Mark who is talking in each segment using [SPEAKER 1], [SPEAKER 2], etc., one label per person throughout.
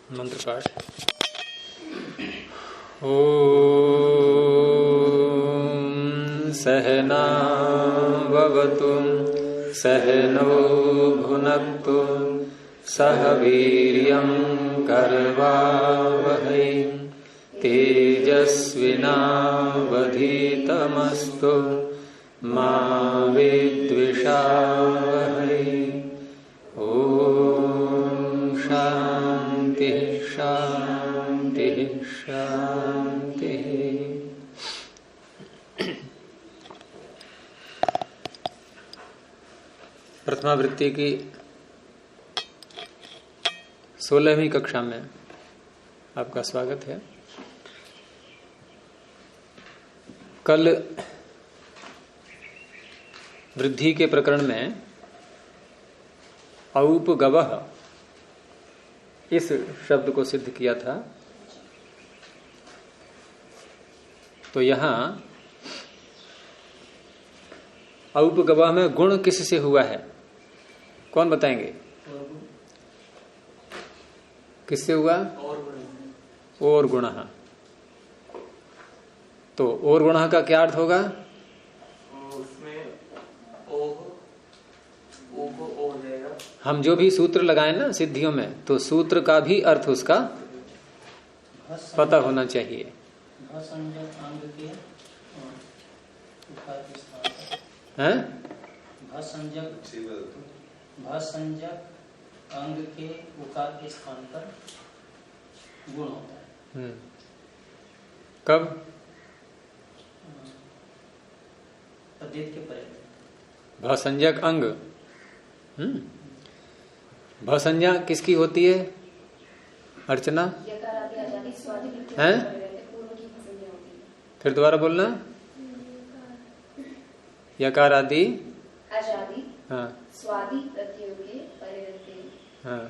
[SPEAKER 1] मंत्र पाठ। ॐ सहना भवतु सहनौ भुनक्तु सह वीर्यं करवावहै तेजस्विनावधीतमस्तु मा विद्विषावहै। शांति शांति शांति। प्रथमावृत्ति की 16वीं कक्षा में आपका स्वागत है। कल वृद्धि के प्रकरण में औपगवः इस शब्द को सिद्ध किया था। तो यहां औपगवः में गुण किससे हुआ है, कौन बताएंगे? किससे हुआ? और गुण। तो और गुण का क्या अर्थ होगा? हम जो भी सूत्र लगाए ना सिद्धियों में, तो सूत्र का भी अर्थ उसका पता होना चाहिए। हैं?
[SPEAKER 2] अंग के उकार के स्थान पर गुण होता है।
[SPEAKER 1] कब?
[SPEAKER 2] तद्धित के परे।
[SPEAKER 1] भसंज्ञक अंग। भसंज्ञा किसकी होती है अर्चना? हैं? फिर दोबारा बोलना। यकार आदि हाँ
[SPEAKER 3] स्वादि प्रत्ययों के परे रहते हैं।
[SPEAKER 1] हाँ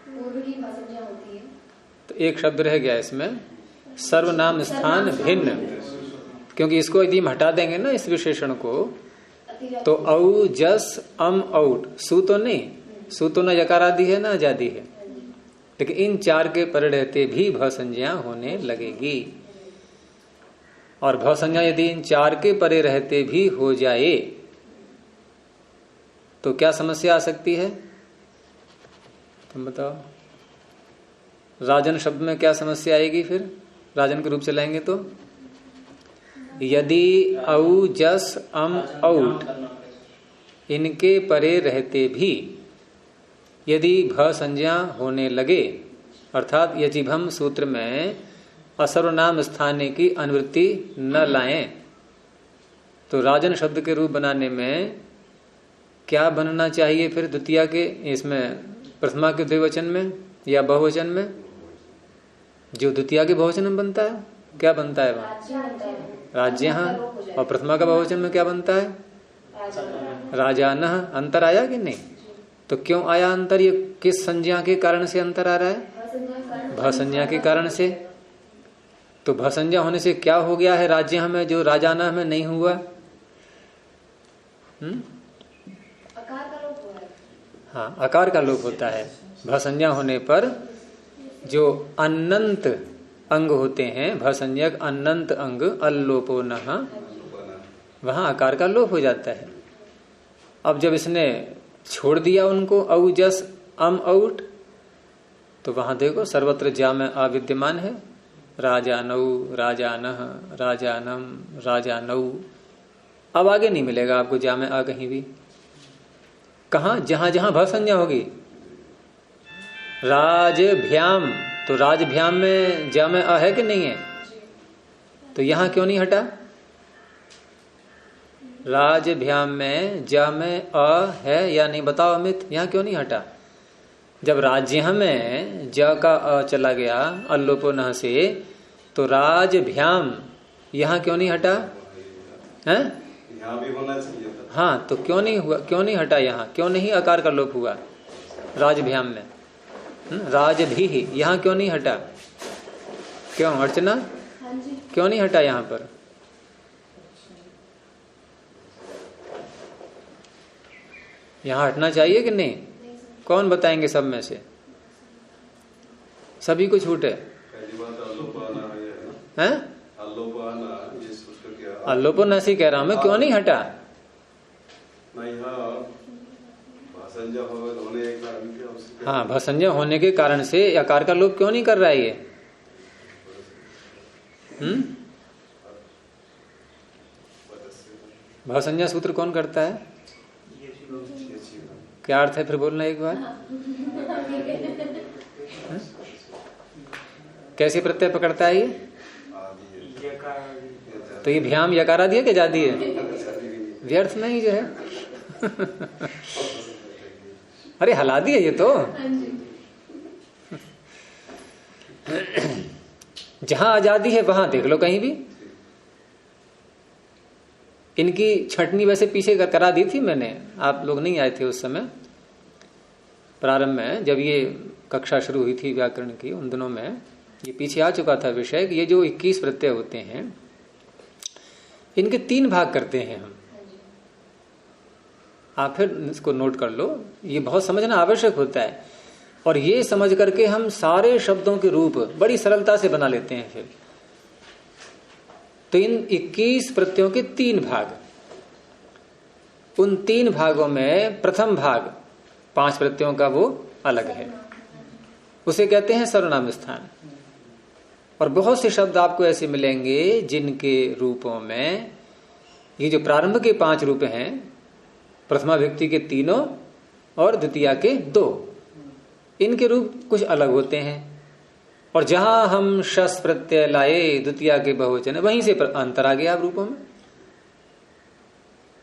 [SPEAKER 3] पूर्व की भसंज्ञा होती है।
[SPEAKER 1] तो एक शब्द रह गया इसमें, सर्वनाम स्थान भिन्न। क्योंकि इसको यदि हम हटा देंगे ना इस विशेषण को, तो औ जस अम औट, सु तो नहीं, सु तो न यकार आदि है ना आजादी है, लेकिन इन चार के परे रहते भी भसंज्ञा होने लगेगी। और भसंज्ञा यदि इन चार के परे रहते भी हो जाए तो क्या समस्या आ सकती है? तुम बताओ। राजन शब्द में क्या समस्या आएगी? फिर राजन के रूप से लाएंगे तो यदि औ जस अम औट इनके परे रहते भी यदि भ संज्ञा होने लगे, अर्थात यजिभम सूत्र में असर्वनाम स्थाने की अनुवृत्ति न लाएं, तो राजन शब्द के रूप बनाने में क्या बनना चाहिए? फिर द्वितीया के इसमें प्रथमा के द्विवचन में या बहुवचन में, जो द्वितीया के बहुवचन में बनता है क्या बनता है? वहां राज्य। और प्रथमा का बहुवचन में क्या बनता है? राजानः। अंतर आया कि नहीं? तो क्यों आया अंतर? ये किस संज्ञा के कारण से अंतर आ रहा है? भसंज्ञा के कारण से। तो भसंज्ञा होने से क्या हो गया है राज्य में, जो राजाना में नहीं हुआ? हाँ, आकार का लोप होता है। भसंज्ञा होने पर जो अनंत अंग होते हैं, भसंज्ञक अनंत अंग अल्लोपो नः, वहां आकार का लोप हो जाता है। अब जब इसने छोड़ दिया उनको औ जस अम औट, तो वहां देखो सर्वत्र जा में अविद्यमान है। राजानौ, राजानः, राजानम, राजानौ। अब आगे नहीं मिलेगा आपको जा में आ कहीं भी। कहा? जहां जहां भसंज्ञा होगी। राजभ्याम, तो राजभ्याम में जा में अ है कि नहीं है? तो यहां क्यों नहीं हटा? राजभ्याम में जा में अ है या नहीं? बताओ अमित, यहां क्यों नहीं हटा? जब राज्य में ज का अ चला गया अल्लोपो न से, तो राजभ्याम यहां क्यों नहीं हटा? हैं?
[SPEAKER 4] यहाँ भी होना चाहिए था।
[SPEAKER 1] हाँ, तो क्यों नहीं हुआ? क्यों नहीं हटा? यहाँ क्यों नहीं आकार का लोप हुआ राजभ्याम में? राज भी यहाँ क्यों नहीं हटा? क्यों अर्चना? क्यों नहीं हटा यहाँ पर? यहाँ हटना चाहिए कि नहीं? कौन बताएंगे सब में से? सभी को छूट है।
[SPEAKER 4] पहली बात अल्लोपाना है ना,
[SPEAKER 1] हैं?
[SPEAKER 4] अल्लोपाना ये सूत्र क्या?
[SPEAKER 1] अल्लोपनासी कह रहा हूं मैं, क्यों नहीं हटा?
[SPEAKER 4] नहीं, हाँ भाषंजा होने एक कारण क्या उससे?
[SPEAKER 1] हाँ, भसंजय होने के कारण से आकार का लोप क्यों नहीं कर रहा है ये? भसंजय सूत्र कौन करता है? क्या अर्थ है फिर बोलना एक बार? कैसे प्रत्यय पकड़ता है ये? तो ये भ्याम यकारा दिया क्या जादी है? व्यर्थ नहीं जो है। अरे हला दिया ये तो। जहां आजादी है वहां देख लो कहीं भी। इनकी छटनी वैसे पीछे करा दी थी मैंने, आप लोग नहीं आए थे उस समय प्रारंभ में, जब ये कक्षा शुरू हुई थी व्याकरण की, उन दिनों में ये पीछे आ चुका था विषय। ये जो 21 प्रत्यय होते हैं इनके 3 भाग करते हैं हम। आप फिर इसको नोट कर लो, ये बहुत समझना आवश्यक होता है। और ये समझ करके हम सारे शब्दों के रूप बड़ी सरलता से बना लेते हैं फिर। तो इन 21 प्रत्ययों के 3 भाग, उन 3 भागों में प्रथम भाग 5 प्रत्ययों का वो अलग है, उसे कहते हैं सर्वनाम स्थान। और बहुत से शब्द आपको ऐसे मिलेंगे जिनके रूपों में ये जो प्रारंभ के 5 रूप हैं, प्रथमा व्यक्ति के 3 और द्वितीया के 2, इनके रूप कुछ अलग होते हैं। और जहां हम शस प्रत्यय लाए द्वितीया के बहुवचन, वहीं से अंतर आ गया रूपों में।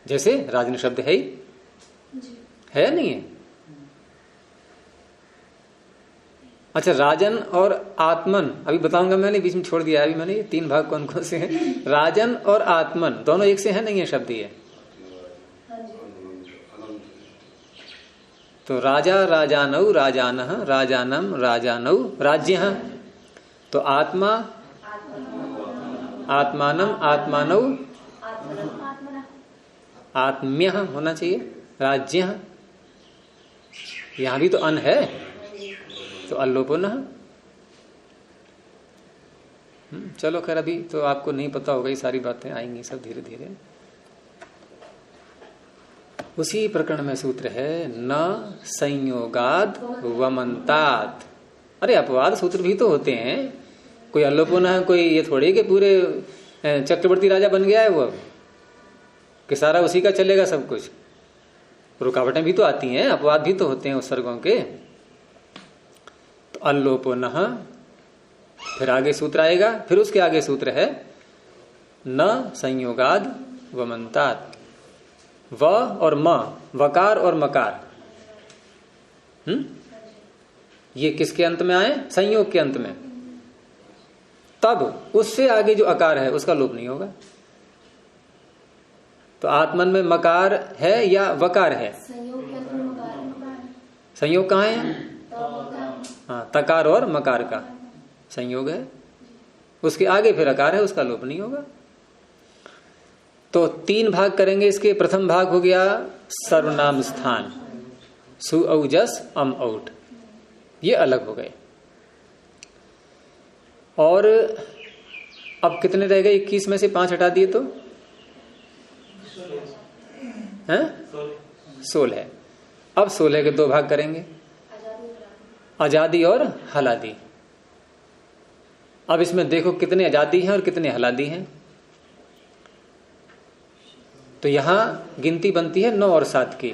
[SPEAKER 1] जैसे राजन शब्द है ही है या नहीं है? अच्छा, राजन और आत्मन अभी बताऊंगा, मैंने बीच में छोड़ दिया अभी मैंने। ये 3 भाग कौन कौन से हैं? राजन और आत्मन दोनों एक से है नहीं है शब्द ये? तो राजा राजानौ राजानः राजानम राजानौ राज्यः। तो आत्मा आत्मानम आत्मानौ आत्म्यः होना चाहिए, राज्यः। यहां भी तो अन है, तो अल्लोपनः। चलो खैर, अभी तो आपको नहीं पता होगा, ये सारी बातें आएंगी सब धीरे धीरे। उसी प्रकरण में सूत्र है न संयोगाद वमंतात। अरे अपवाद सूत्र भी तो होते हैं, कोई अल्लोपना, कोई ये थोड़ी कि पूरे चक्रवर्ती राजा बन गया है वो अब कि सारा उसी का चलेगा सब कुछ। रुकावटें भी तो आती हैं, अपवाद भी तो होते हैं उत्सर्गों के। तो अल्लोपनः, फिर आगे सूत्र आएगा, फिर उसके आगे सूत्र है न संयोगाद वमंतात। व और म, वकार और मकार, ये किसके अंत में आए? संयोग के अंत में। तब उससे आगे जो अकार है उसका लोप नहीं होगा। तो आत्मन में मकार है या वकार है?
[SPEAKER 3] संयोग के अंत में मकार।
[SPEAKER 1] संयोग कहाँ है? हाँ, तकार और मकार का संयोग है, उसके आगे फिर अकार है, उसका लोप नहीं होगा। तो 3 भाग करेंगे इसके। प्रथम भाग हो गया सर्वनाम स्थान, सु औ जस अम औट, ये अलग हो गए। और अब कितने रह गए? 21 में से 5 हटा दिए तो हैं 16। अब 16 के 2 भाग करेंगे, आजादी और हलादी। अब इसमें देखो कितने आजादी हैं और कितने हलादी हैं। तो यहां गिनती बनती है 9 और 7 की।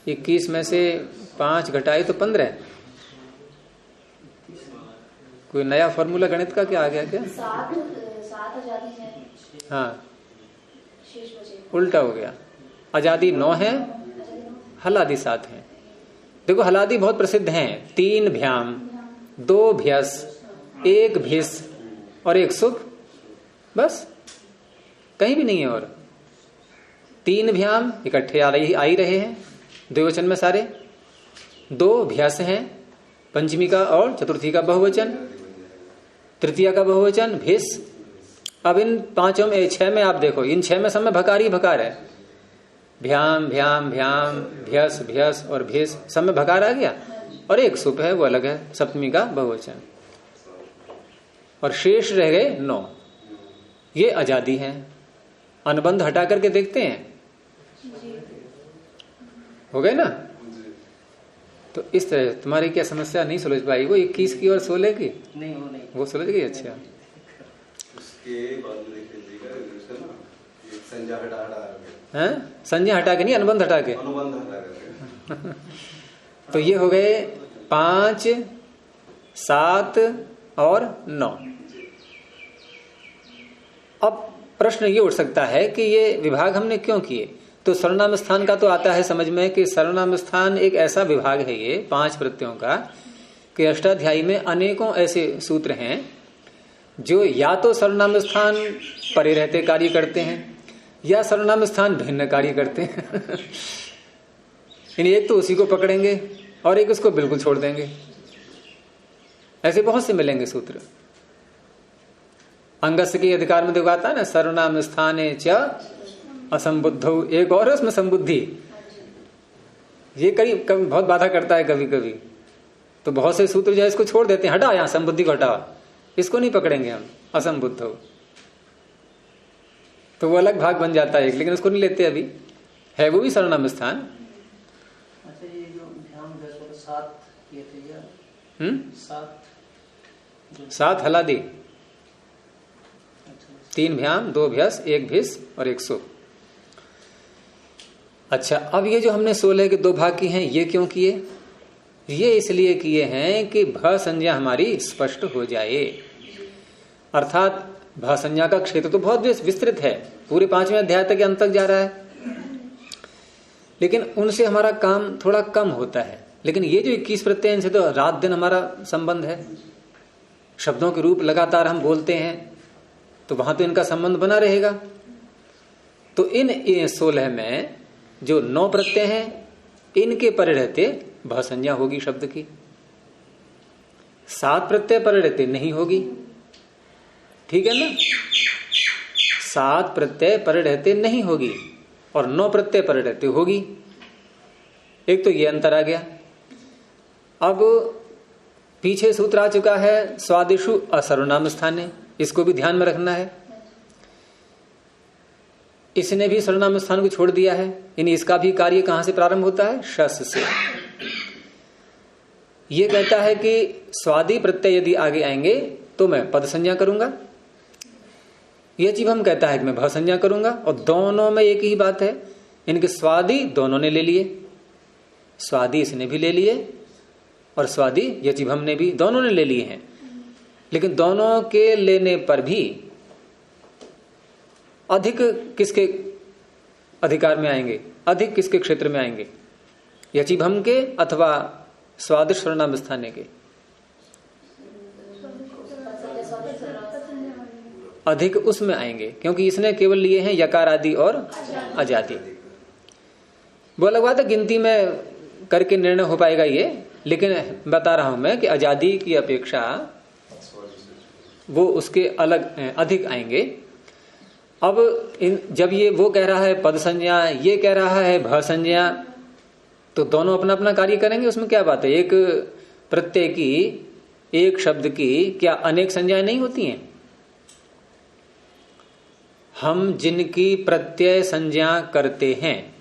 [SPEAKER 1] 21 में से 5 घटाए तो 15। कोई नया फॉर्मूला गणित का क्या आ गया क्या?
[SPEAKER 3] 7 आजादी है।
[SPEAKER 1] हाँ,
[SPEAKER 3] शेष बचे।
[SPEAKER 1] उल्टा हो गया। आजादी 9 है, हलादी 7 है। देखो हलादी बहुत प्रसिद्ध हैं, 3 भ्याम, 2 भ्यस, 1 भिस और 1 सुख, बस कहीं भी नहीं है। और 3 भ्याम इकट्ठे आ ही रहे हैं द्विवचन में सारे। 2 भ्यास हैं, पंचमी का और चतुर्थी का बहुवचन, तृतीया का बहुवचन भिस। अब इन 5 में 6 में आप देखो, इन 6 में सब में भकार ही भकार है। भ्याम भ्याम भ्याम भ्यस भ्यस और भेस सब में भकार आ गया, और एक सुप है वो अलग है, सप्तमी का बहुवचन, और शेष रह गए 9। ये आजादी है। अनुबंध हटा करके देखते हैं, हो गए ना। तो इस तरह तुम्हारी क्या समस्या नहीं सुलझ पाई? वो 21 की और 16 की
[SPEAKER 2] नहीं,
[SPEAKER 1] वो सुलझ गई। अच्छा,
[SPEAKER 4] उसके बाद में देखिए ना, संज्ञा हटा
[SPEAKER 1] हैं? संज्ञा हटा के नहीं, अनुबंध हटा के,
[SPEAKER 4] अनुबंध हटा करके
[SPEAKER 1] तो ये हो गए 5, 7 और 9। अब प्रश्न ये उठ सकता है कि ये विभाग हमने क्यों किए? तो सर्वनाम स्थान का तो आता है समझ में कि सर्वनाम स्थान एक ऐसा विभाग है ये 5 प्रत्ययों का, कि अष्टाध्यायी में अनेकों ऐसे सूत्र हैं जो या तो सर्वनाम स्थान परे रहते कार्य करते हैं या सर्वनाम स्थान भिन्न कार्य करते हैं। यानी एक तो उसी को पकड़ेंगे और एक उसको बिल्कुल छोड़ देंगे। ऐसे बहुत से मिलेंगे सूत्र। अंगस्य के अधिकार में देखो आता है ना, सर्वनाम स्थाने च असंबुद्धौ, एक और है उसमें संबुद्धि। ये कभी बहुत बाधा करता है कभी कभी, तो बहुत से सूत्र जो है इसको छोड़ देते हैं, हटा यहां संबुद्धि को हटाओ, इसको नहीं पकड़ेंगे हम, असंबुद्धौ। तो वो अलग भाग बन जाता है, लेकिन उसको नहीं लेते अभी, है वो भी सर्वनाम स्थान।
[SPEAKER 2] अच्छा, ये जो ध्यान 7 किए थे यार,
[SPEAKER 1] 7 हलादी, 3 भ्याम, 2 भ्यस, 1 भिस और 1 सुप। अच्छा, अब ये जो हमने 16 के 2 भाग की हैं, ये क्यों किए? ये इसलिए किए हैं कि भ संज्ञा हमारी स्पष्ट हो जाए। अर्थात भ संज्ञा का क्षेत्र तो बहुत विस्तृत है, पूरे 5वें अध्याय तक अंत तक जा रहा है, लेकिन उनसे हमारा काम थोड़ा कम होता है। लेकिन ये जो 21 प्रत्यय, इनसे तो रात दिन हमारा संबंध है। शब्दों के रूप लगातार हम बोलते हैं, तो वहां तो इनका संबंध बना रहेगा। तो इन 16 में जो 9 प्रत्यय हैं, इनके परे रहते भ संज्ञा होगी शब्द की। 7 प्रत्यय परे रहते नहीं होगी, ठीक है ना। 7 प्रत्यय परे रहते नहीं होगी और 9 प्रत्यय परे रहते होगी। एक तो ये अंतर आ गया। अब पीछे सूत्र आ चुका है स्वादिषु असर्वनाम स्थाने, इसको भी ध्यान में रखना है। इसने भी सर्वनाम स्थान को छोड़ दिया है, यानी इसका भी कार्य कहां से प्रारंभ होता है? शस से। ये कहता है कि स्वादि प्रत्यय यदि आगे आएंगे तो मैं पद संज्ञा करूंगा। यह चीज हम कहता है कि मैं भ संज्ञा करूंगा, और दोनों में एक ही बात है। इनके स्वादि दोनों ने ले लिए, स्वादि इसने भी ले लिए और स्वादि यचिभ हमने भी, दोनों ने ले लिए हैं। लेकिन दोनों के लेने पर भी अधिक किसके अधिकार में आएंगे, अधिक किसके क्षेत्र में आएंगे? यचिभम के अथवा स्वादिष्ट सर्वनाम स्थाने के? अधिक उसमें आएंगे, क्योंकि इसने केवल लिए हैं यकार आदि और अजादि। वो अलग बात है, गिनती में करके निर्णय हो पाएगा ये, लेकिन बता रहा हूं मैं कि अजादि की अपेक्षा वो उसके अलग अधिक आएंगे। अब जब ये वो कह रहा है पद संज्ञा, ये कह रहा है भ संज्ञा, तो दोनों अपना अपना कार्य करेंगे। उसमें क्या बात है? एक प्रत्यय की, एक शब्द की क्या अनेक संज्ञाएं नहीं होती हैं? हम जिनकी प्रत्यय संज्ञा करते हैं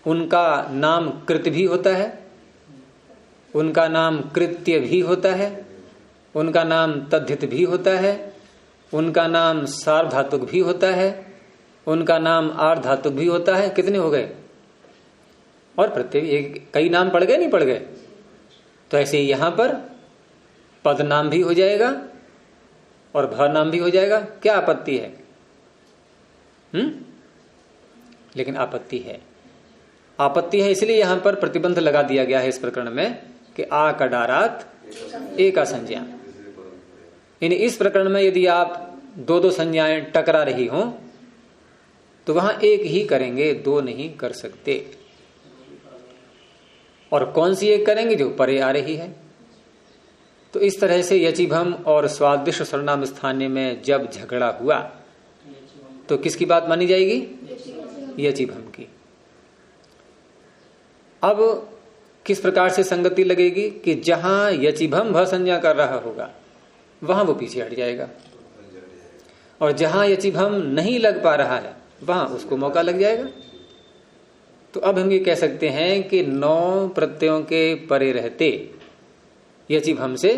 [SPEAKER 1] उनका नाम कृत भी होता है, उनका नाम कृत्य भी होता है, उनका नाम तद्धित भी होता है, उनका नाम सार्वधातुक भी होता है, उनका नाम आर्धातुक भी होता है। कितने हो गए? और प्रत्यय कई नाम पड़ गए, नहीं पड़ गए? तो ऐसे ही यहां पर पद नाम भी हो जाएगा और भ नाम भी हो जाएगा। क्या आपत्ति है? लेकिन आपत्ति है। आपत्ति है इसलिए यहां पर प्रतिबंध लगा दिया गया है इस प्रकरण में कि आ कडारात एका संज्ञा। यानी इस प्रकरण में यदि आप 2-2 संज्ञाएं टकरा रही हों तो वहां एक ही करेंगे, 2 नहीं कर सकते। और कौन सी एक करेंगे? जो परे आ रही है। तो इस तरह से यचिभम और स्वादिष्ट सर्वनाम स्थानीय में जब झगड़ा हुआ तो किसकी बात मानी जाएगी? यचिभम की। अब किस प्रकार से संगति लगेगी कि जहां यचिभम भ संज्ञा कर रहा होगा वहां वो पीछे हट जाएगा, और जहां यचिभम नहीं लग पा रहा है वहां उसको मौका लग जाएगा। तो अब हम ये कह सकते हैं कि 9 प्रत्ययों के परे रहते यचिभम से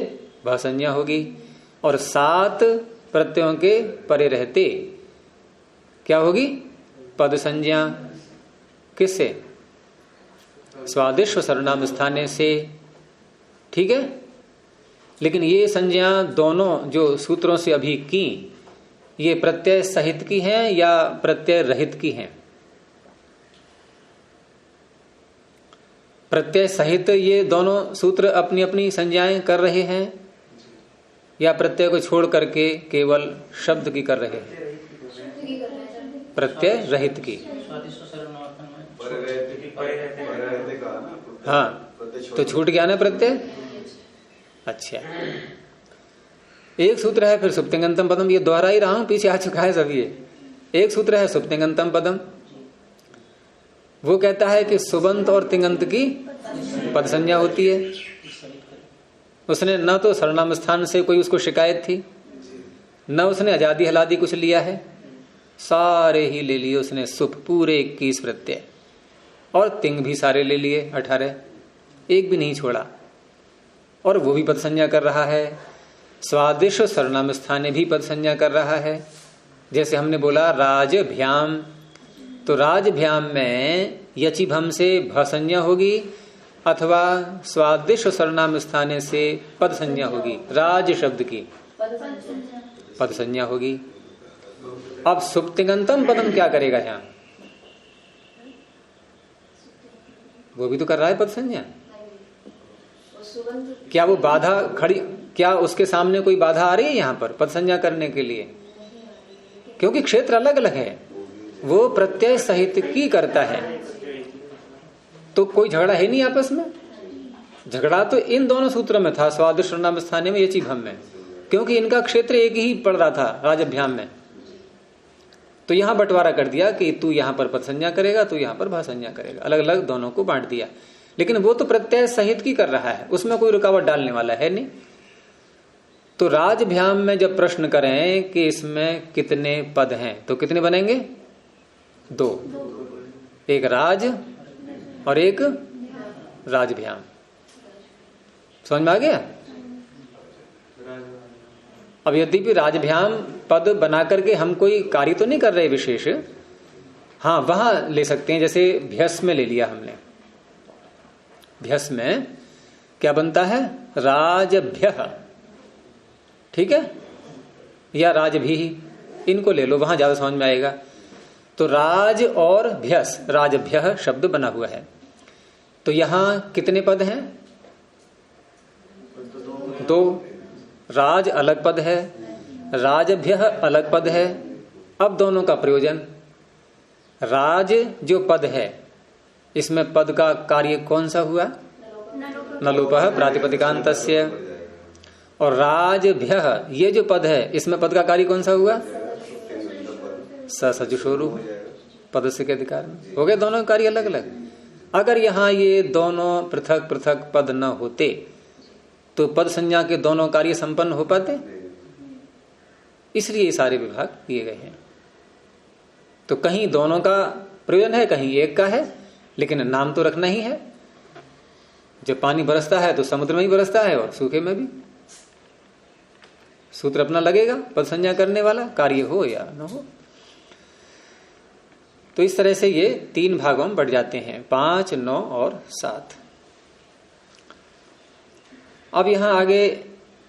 [SPEAKER 1] भ संज्ञा होगी, और 7 प्रत्ययों के परे रहते क्या होगी? पद संज्ञा। किससे? स्वादिष्व सर्वनाम स्थाने से। ठीक है, लेकिन ये संज्ञा दोनों जो सूत्रों से अभी की, ये प्रत्यय सहित की हैं या प्रत्यय रहित की हैं? प्रत्यय सहित ये दोनों सूत्र अपनी अपनी संज्ञाएं कर रहे हैं, या प्रत्यय को छोड़ करके केवल शब्द की कर रहे हैं? प्रत्यय रहित की। हाँ, तो छूट गया ना प्रत्यय। अच्छा, एक सूत्र है फिर सुप्तिंगंतम पदम, ये दोहरा ही रहा हूं, पीछे आ चुका है सब ये। एक सूत्र है सुप्तिंगंतम पदम, वो कहता है कि सुबंत और तिंगंत की पद संज्ञा होती है। उसने न तो सर्वनाम स्थान से कोई उसको शिकायत थी, न उसने आजादी हलादी कुछ लिया है, सारे ही ले लिए उसने सुप, पूरे 21 प्रत्यय, और तिंग भी सारे ले लिए 18, एक भी नहीं छोड़ा, और वो भी पद संज्ञा कर रहा है। स्वादिष्ट सर्वनाम स्थाने भी पद संज्ञा कर रहा है। जैसे हमने बोला राजभ्याम, तो राजभ्याम में यचिभम से भ संज्ञा होगी अथवा स्वादिष्ट सर्वनाम स्थाने से पद संज्ञा होगी। राज शब्द की पद संज्ञा होगी। अब सुप्तिंगंतम पदम क्या करेगा यहां? वो भी तो कर रहा है पद संज्ञा। क्या वो बाधा खड़ी, क्या उसके सामने कोई बाधा आ रही है यहां पर पद संज्ञा करने के लिए? क्योंकि क्षेत्र अलग अलग है, वो प्रत्यय सहित की करता है, तो कोई झगड़ा है नहीं आपस में। झगड़ा तो इन दोनों सूत्रों में था, स्वादिष्ट सर्वनाम स्थाने में, यचिभम में, क्योंकि इनका क्षेत्र एक ही पड़ रहा था राजभ्याम में। तो यहां बंटवारा कर दिया कि तू यहां पर पद संज्ञा करेगा, तू यहां पर भा संज्ञा करेगा, अलग अलग दोनों को बांट दिया। लेकिन वो तो प्रत्यय सहित की कर रहा है, उसमें कोई रुकावट डालने वाला है नहीं। तो राजभ्याम में जब प्रश्न करें कि इसमें कितने पद हैं, तो कितने बनेंगे? 2, एक राज और एक राजभ्याम। समझ में आ गया? अब यद्यपि राजभ्याम पद बना करके हम कोई कार्य तो नहीं कर रहे विशेष, हाँ वहां ले सकते हैं। जैसे भ्यस में ले लिया हमने, भ्यस में क्या बनता है? राजभ्यः, ठीक है, या राजभी, इनको ले लो, वहां ज्यादा समझ में आएगा। तो राज और भ्यस, राजभ्यः शब्द बना हुआ है। तो यहां कितने पद हैं? 2। राज अलग पद है, राजभ्यः अलग पद है। अब दोनों का प्रयोजन, राज जो पद है इसमें पद का कार्य कौन सा हुआ? नलोपः प्रातिपदिकान्तस्य। और राजभ्यः ये जो पद है इसमें पद का कार्य कौन सा हुआ? सजुषोरु, पदस्य के अधिकार में। हो गए दोनों कार्य अलग अलग। अगर यहां ये दोनों पृथक पृथक पद न होते तो पद संज्ञा के दोनों कार्य संपन्न हो पाते, इसलिए ये सारे विभाग किए गए हैं। तो कहीं दोनों का प्रयोजन है, कहीं एक का है, लेकिन नाम तो रखना ही है। जब पानी बरसता है तो समुद्र में ही बरसता है और सूखे में भी। सूत्र अपना लगेगा, पद संज्ञा करने वाला, कार्य हो या न हो। तो इस तरह से ये 3 भागों में बढ़ जाते हैं, 5, 9 और 7। अब यहां आगे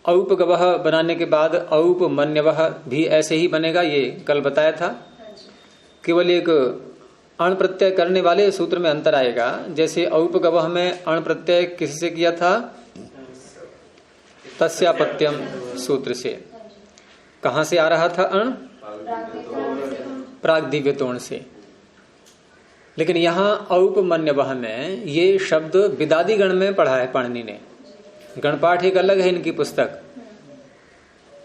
[SPEAKER 1] औपगवः बनाने के बाद औपमन्यवः भी ऐसे ही बनेगा, ये कल बताया था। केवल एक अण प्रत्यय करने वाले सूत्र में अंतर आएगा। जैसे औपगवः में अण प्रत्यय किससे किया था? तस्यापत्यम सूत्र से। कहां से आ रहा था अण? प्राग्दिव्यतोण से। लेकिन यहां औपमन्यवः में ये शब्द विदादी गण में पढ़ा है पाणिनि ने। गणपाठ एक अलग है इनकी पुस्तक,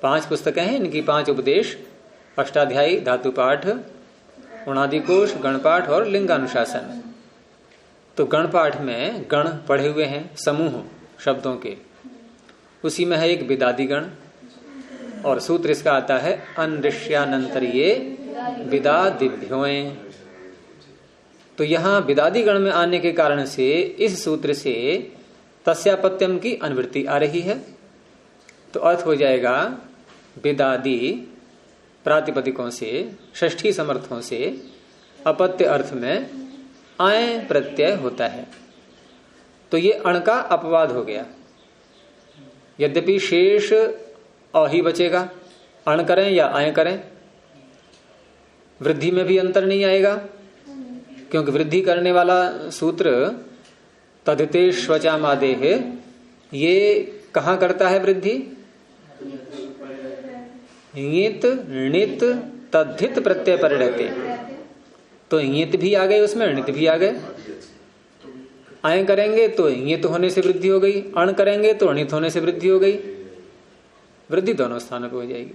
[SPEAKER 1] 5 पुस्तकें हैं इनकी, 5 उपदेश, अष्टाध्यायी, धातु पाठ, उणादिकोश, गणपाठ और लिंगानुशासन। तो गणपाठ में गण पढ़े हुए हैं, समूह शब्दों के, उसी में है एक विदादि गण, और सूत्र इसका आता है अनृष्यानंतरीये विदादिभ्यों। तो यहां विदादि गण में आने के कारण से इस सूत्र से तस्यापत्यम की अनुवृत्ति आ रही है। तो अर्थ हो जाएगा विदादि प्रातिपदिकों से, षष्ठी समर्थों से अपत्य अर्थ में आय प्रत्यय होता है। तो ये अण का अपवाद हो गया। यद्यपि शेष अ ही बचेगा, अण करें या आय करें, वृद्धि में भी अंतर नहीं आएगा, क्योंकि वृद्धि करने वाला सूत्र तदिते श्वचामादेह, ये कहाँ करता है वृद्धि? ङित णित तद्धित प्रत्यय परिणते। तो ङित भी आ गए उसमें, णित भी आ गए। आय करेंगे तो ङित होने से वृद्धि हो गई, अण करेंगे तो णित होने से वृद्धि हो गई। वृद्धि दोनों स्थानों पे हो जाएगी।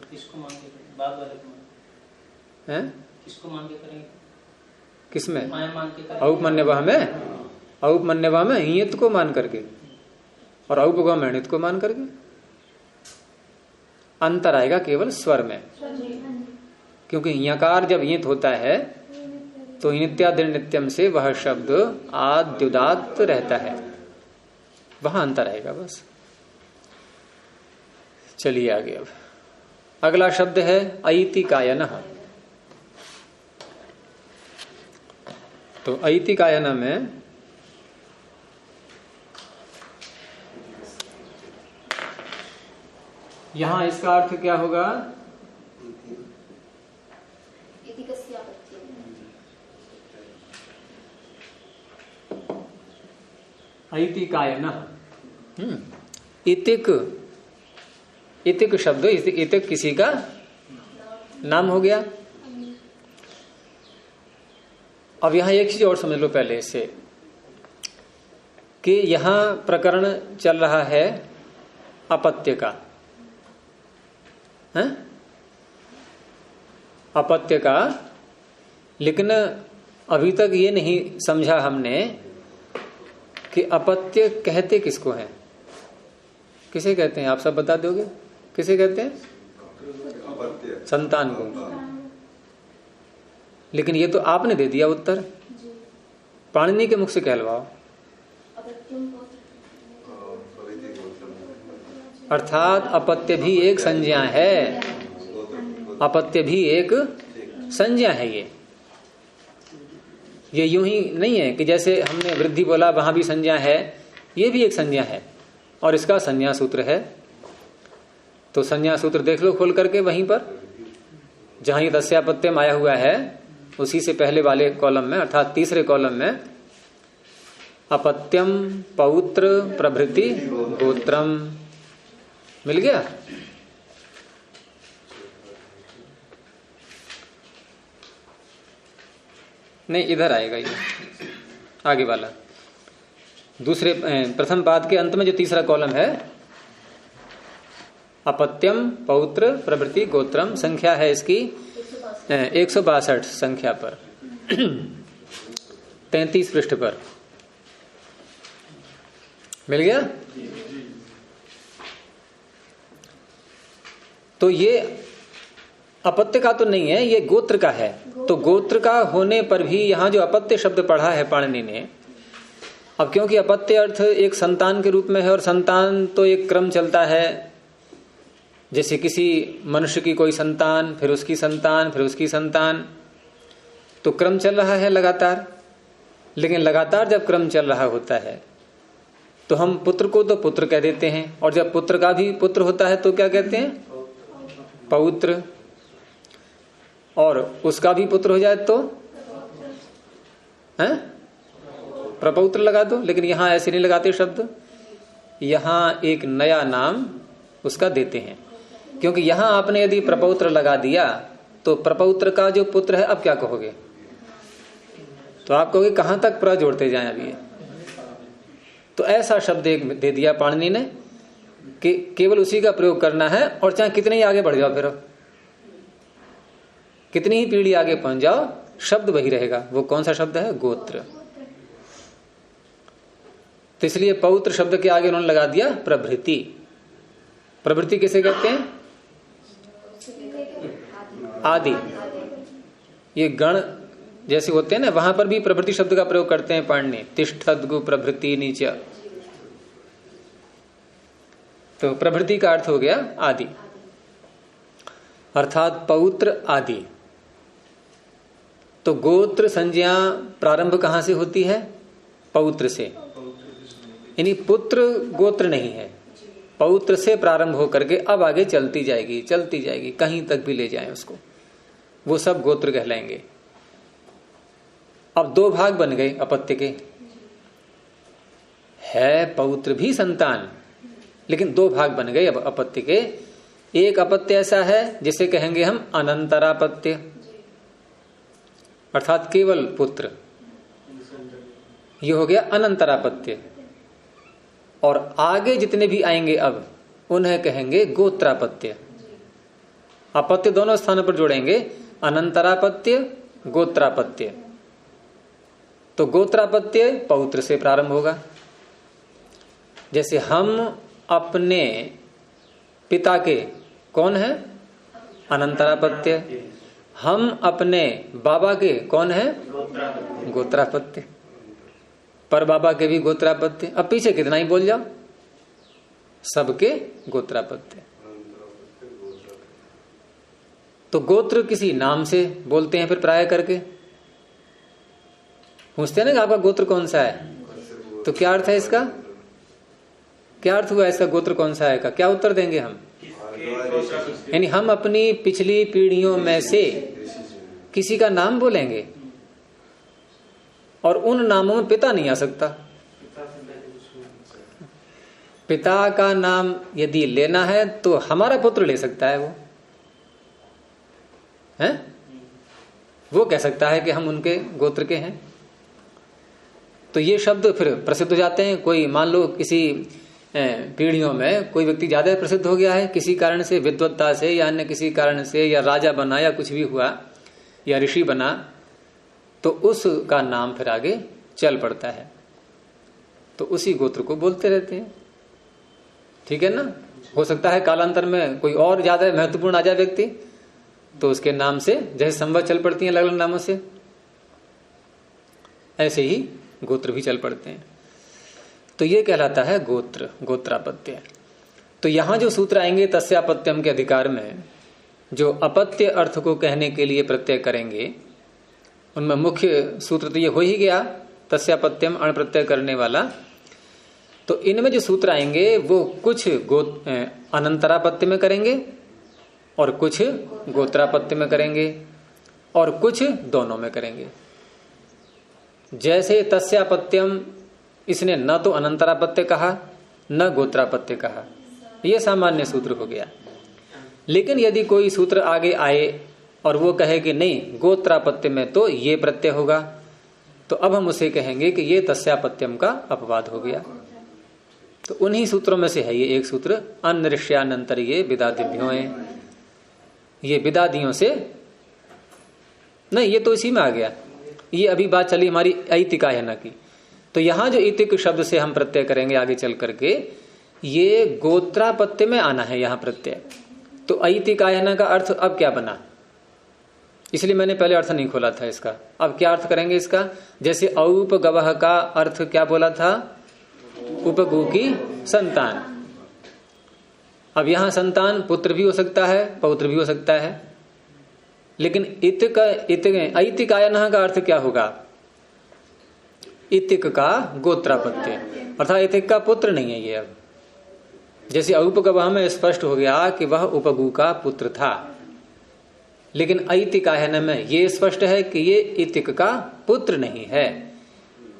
[SPEAKER 2] किसको मान के बाद वाले को
[SPEAKER 1] हैं?
[SPEAKER 2] किसको मान के करेंगे?
[SPEAKER 1] किसमें?
[SPEAKER 2] आय मान के करेंगे।
[SPEAKER 1] औपमन्यवाह में, औपमन्यवाह में ङित को मान करके और औपगम में णित को मान करके। अंतर आएगा केवल स्वर में, क्योंकि यकार जब ङित होता है तो नित्यादिर नित्यम से वह शब्द आद्युदात रहता है, वहां अंतर आएगा बस। चलिए आगे। अब अगला शब्द है ऐतिकायनः। तो ऐतिकायन में यहां इसका अर्थ क्या होगा? ऐतिकायनः। इतिक, इतिक शब्द, इतिक किसी का नाम हो गया। अब यहां एक चीज और समझ लो पहले इससे, कि यहां प्रकरण चल रहा है अपत्य का, है? अपत्य का, लेकिन अभी तक ये नहीं समझा हमने कि अपत्य कहते किसको हैं, किसे कहते हैं? आप सब बता दोगे किसे कहते हैं? संतान को। लेकिन ये तो आपने दे दिया उत्तर, पाणिनि के मुख से कहलवाओ। अर्थात अपत्य भी एक संज्ञा है, अपत्य भी एक संज्ञा है। ये यूं ही नहीं है कि जैसे हमने वृद्धि बोला वहां भी संज्ञा है, ये भी एक संज्ञा है और इसका संज्ञा सूत्र है। तो संज्ञा सूत्र देख लो खोल करके, वहीं पर जहां ये तस्यापत्यम आया हुआ है उसी से पहले वाले कॉलम में, अर्थात तीसरे कॉलम में अपत्यम पौत्र प्रभृति गोत्रम मिल गया। नहीं, इधर आएगा ये आगे वाला, दूसरे प्रथम पाद के अंत में जो तीसरा कॉलम है, अपत्यम पौत्र प्रभृति गोत्रम, संख्या है इसकी 162 संख्या पर 33 पृष्ठ पर मिल गया। तो ये अपत्य का तो नहीं है, ये गोत्र का है। तो गोत्र का होने पर भी यहां जो अपत्य शब्द पढ़ा है पाणिनि ने, अब क्योंकि अपत्य अर्थ एक संतान के रूप में है और संतान तो एक क्रम चलता है, जैसे किसी मनुष्य की कोई संतान, फिर उसकी संतान, फिर उसकी संतान, तो क्रम चल रहा है लगातार। लेकिन लगातार जब क्रम चल रहा होता है तो हम पुत्र को तो पुत्र कह देते हैं, और जब पुत्र का भी पुत्र होता है तो क्या कहते हैं? पौत्र। और उसका भी पुत्र हो जाए तो है प्रपौत्र लगा दो। लेकिन यहां ऐसे नहीं लगाते शब्द, यहां एक नया नाम उसका देते हैं, क्योंकि यहां आपने यदि प्रपौत्र लगा दिया तो प्रपौत्र का जो पुत्र है अब क्या कहोगे? तो आप कहोगे कहां तक प्र जोड़ते जाएं अभी। तो ऐसा शब्द एक दे दिया पाणिनि ने कि केवल उसी का प्रयोग करना है, और चाहे कितने ही आगे बढ़ जाओ फिर। कितनी ही पीढ़ी आगे पहुंच जाओ शब्द वही रहेगा। वो कौन सा शब्द है? गोत्र। तो इसलिए पौत्र शब्द के आगे उन्होंने लगा दिया प्रभृति। प्रभृति किसे कहते हैं? आदि। ये गण जैसे होते हैं ना, वहां पर भी प्रभृति शब्द का प्रयोग करते हैं पाणिनि। तिष्ठद्गु प्रभृति नीच। तो प्रभृति का अर्थ हो गया आदि, अर्थात पौत्र आदि। तो गोत्र संज्ञा प्रारंभ कहां से होती है? पौत्र से। यानी पुत्र गोत्र नहीं है, पौत्र से प्रारंभ होकर के अब आगे चलती जाएगी, चलती जाएगी, कहीं तक भी ले जाएं उसको, वो सब गोत्र कहलाएंगे। अब दो भाग बन गए अपत्य के। है पौत्र भी संतान, लेकिन दो भाग बन गए अब अपत्य के। एक अपत्य ऐसा है जिसे कहेंगे हम अनंतरापत्य, अर्थात केवल पुत्र, ये हो गया अनंतरापत्य। और आगे जितने भी आएंगे अब उन्हें कहेंगे गोत्रापत्य। अपत्य दोनों स्थानों पर जोड़ेंगे, अनंतरापत्य, गोत्रापत्य। तो गोत्रापत्य पौत्र से प्रारंभ होगा। जैसे हम अपने पिता के कौन है? अनंतरापत्य। हम अपने बाबा के कौन है? गोत्रापत्य। पर बाबा के भी गोत्रापत्य। अब पीछे कितना ही बोल जाओ, सबके गोत्रापत्य। तो गोत्र किसी नाम से बोलते हैं, फिर प्राय करके पूछते हैं ना कि आपका गोत्र कौन सा है, तो क्या अर्थ है इसका? क्या अर्थ हुआ इसका, गोत्र कौन सा है का? क्या उत्तर देंगे हम? यानी हम अपनी पिछली पीढ़ियों में से किसी का नाम बोलेंगे, और उन नामों में पिता नहीं आ सकता। पिता का नाम यदि लेना है तो हमारा पुत्र ले सकता है, वो है, वो कह सकता है कि हम उनके गोत्र के हैं। तो ये शब्द फिर प्रसिद्ध हो जाते हैं। कोई मान लो किसी पीढ़ियों में कोई व्यक्ति ज्यादा प्रसिद्ध हो गया है किसी कारण से, विद्वत्ता से या अन्य किसी कारण से, या राजा बना या कुछ भी हुआ, या ऋषि बना, तो उसका नाम फिर आगे चल पड़ता है, तो उसी गोत्र को बोलते रहते हैं। ठीक है ना? हो सकता है कालांतर में कोई और ज्यादा महत्वपूर्ण आ जाए व्यक्ति, तो उसके नाम से जैसे संवत चल पड़ती हैं अलग अलग नामों से, ऐसे ही गोत्र भी चल पड़ते हैं। तो ये कहलाता है गोत्र, गोत्रापत्य। तो यहां जो सूत्र आएंगे तस्यापत्यम के अधिकार में, जो अपत्य अर्थ को कहने के लिए प्रत्यय करेंगे, उनमें मुख्य सूत्र तो ये हो ही गया, तस्यापत्यम अण प्रत्यय करने वाला। तो इनमें जो सूत्र आएंगे वो कुछ अनंतरापत्य में करेंगे, और कुछ गोत्रापत्य में करेंगे, और कुछ दोनों में करेंगे। जैसे तस्यापत्यम, इसने न तो अनंतरापत्य कहा न गोत्रापत्य कहा, यह सामान्य सूत्र हो गया। लेकिन यदि कोई सूत्र आगे आए और वो कहे कि नहीं गोत्रापत्य में तो ये प्रत्यय होगा, तो अब हम उसे कहेंगे कि ये तस्यापत्यम का अपवाद हो गया। तो उन्हीं सूत्रों में से है ये एक सूत्र, अनृष्यानंतर ये विदादिभ्यो, ये विदादियों से नहीं, ये तो इसी में आ गया। ये अभी बात चली हमारी ऐतिकायन की। तो यहां जो इतिक शब्द से हम प्रत्यय करेंगे आगे चल करके, ये गोत्रापत्य में आना है यहां प्रत्यय। तो ऐतिकायन का अर्थ अब क्या बना, इसलिए मैंने पहले अर्थ नहीं खोला था इसका। अब क्या अर्थ करेंगे इसका? जैसे औपगवः का अर्थ क्या बोला था? उपगु की संतान। अब यहां संतान पुत्र भी हो सकता है, पौत्र भी हो सकता है, लेकिन ऐतिकायन का अर्थ क्या होगा? इतिक का गोत्रापत्य, अर्थात इतिक का पुत्र नहीं है ये। अब जैसे औपगवः में स्पष्ट हो गया कि वह उपगु का पुत्र था, लेकिन ऐतिकायन में ये स्पष्ट है कि ये इतिक का पुत्र नहीं है।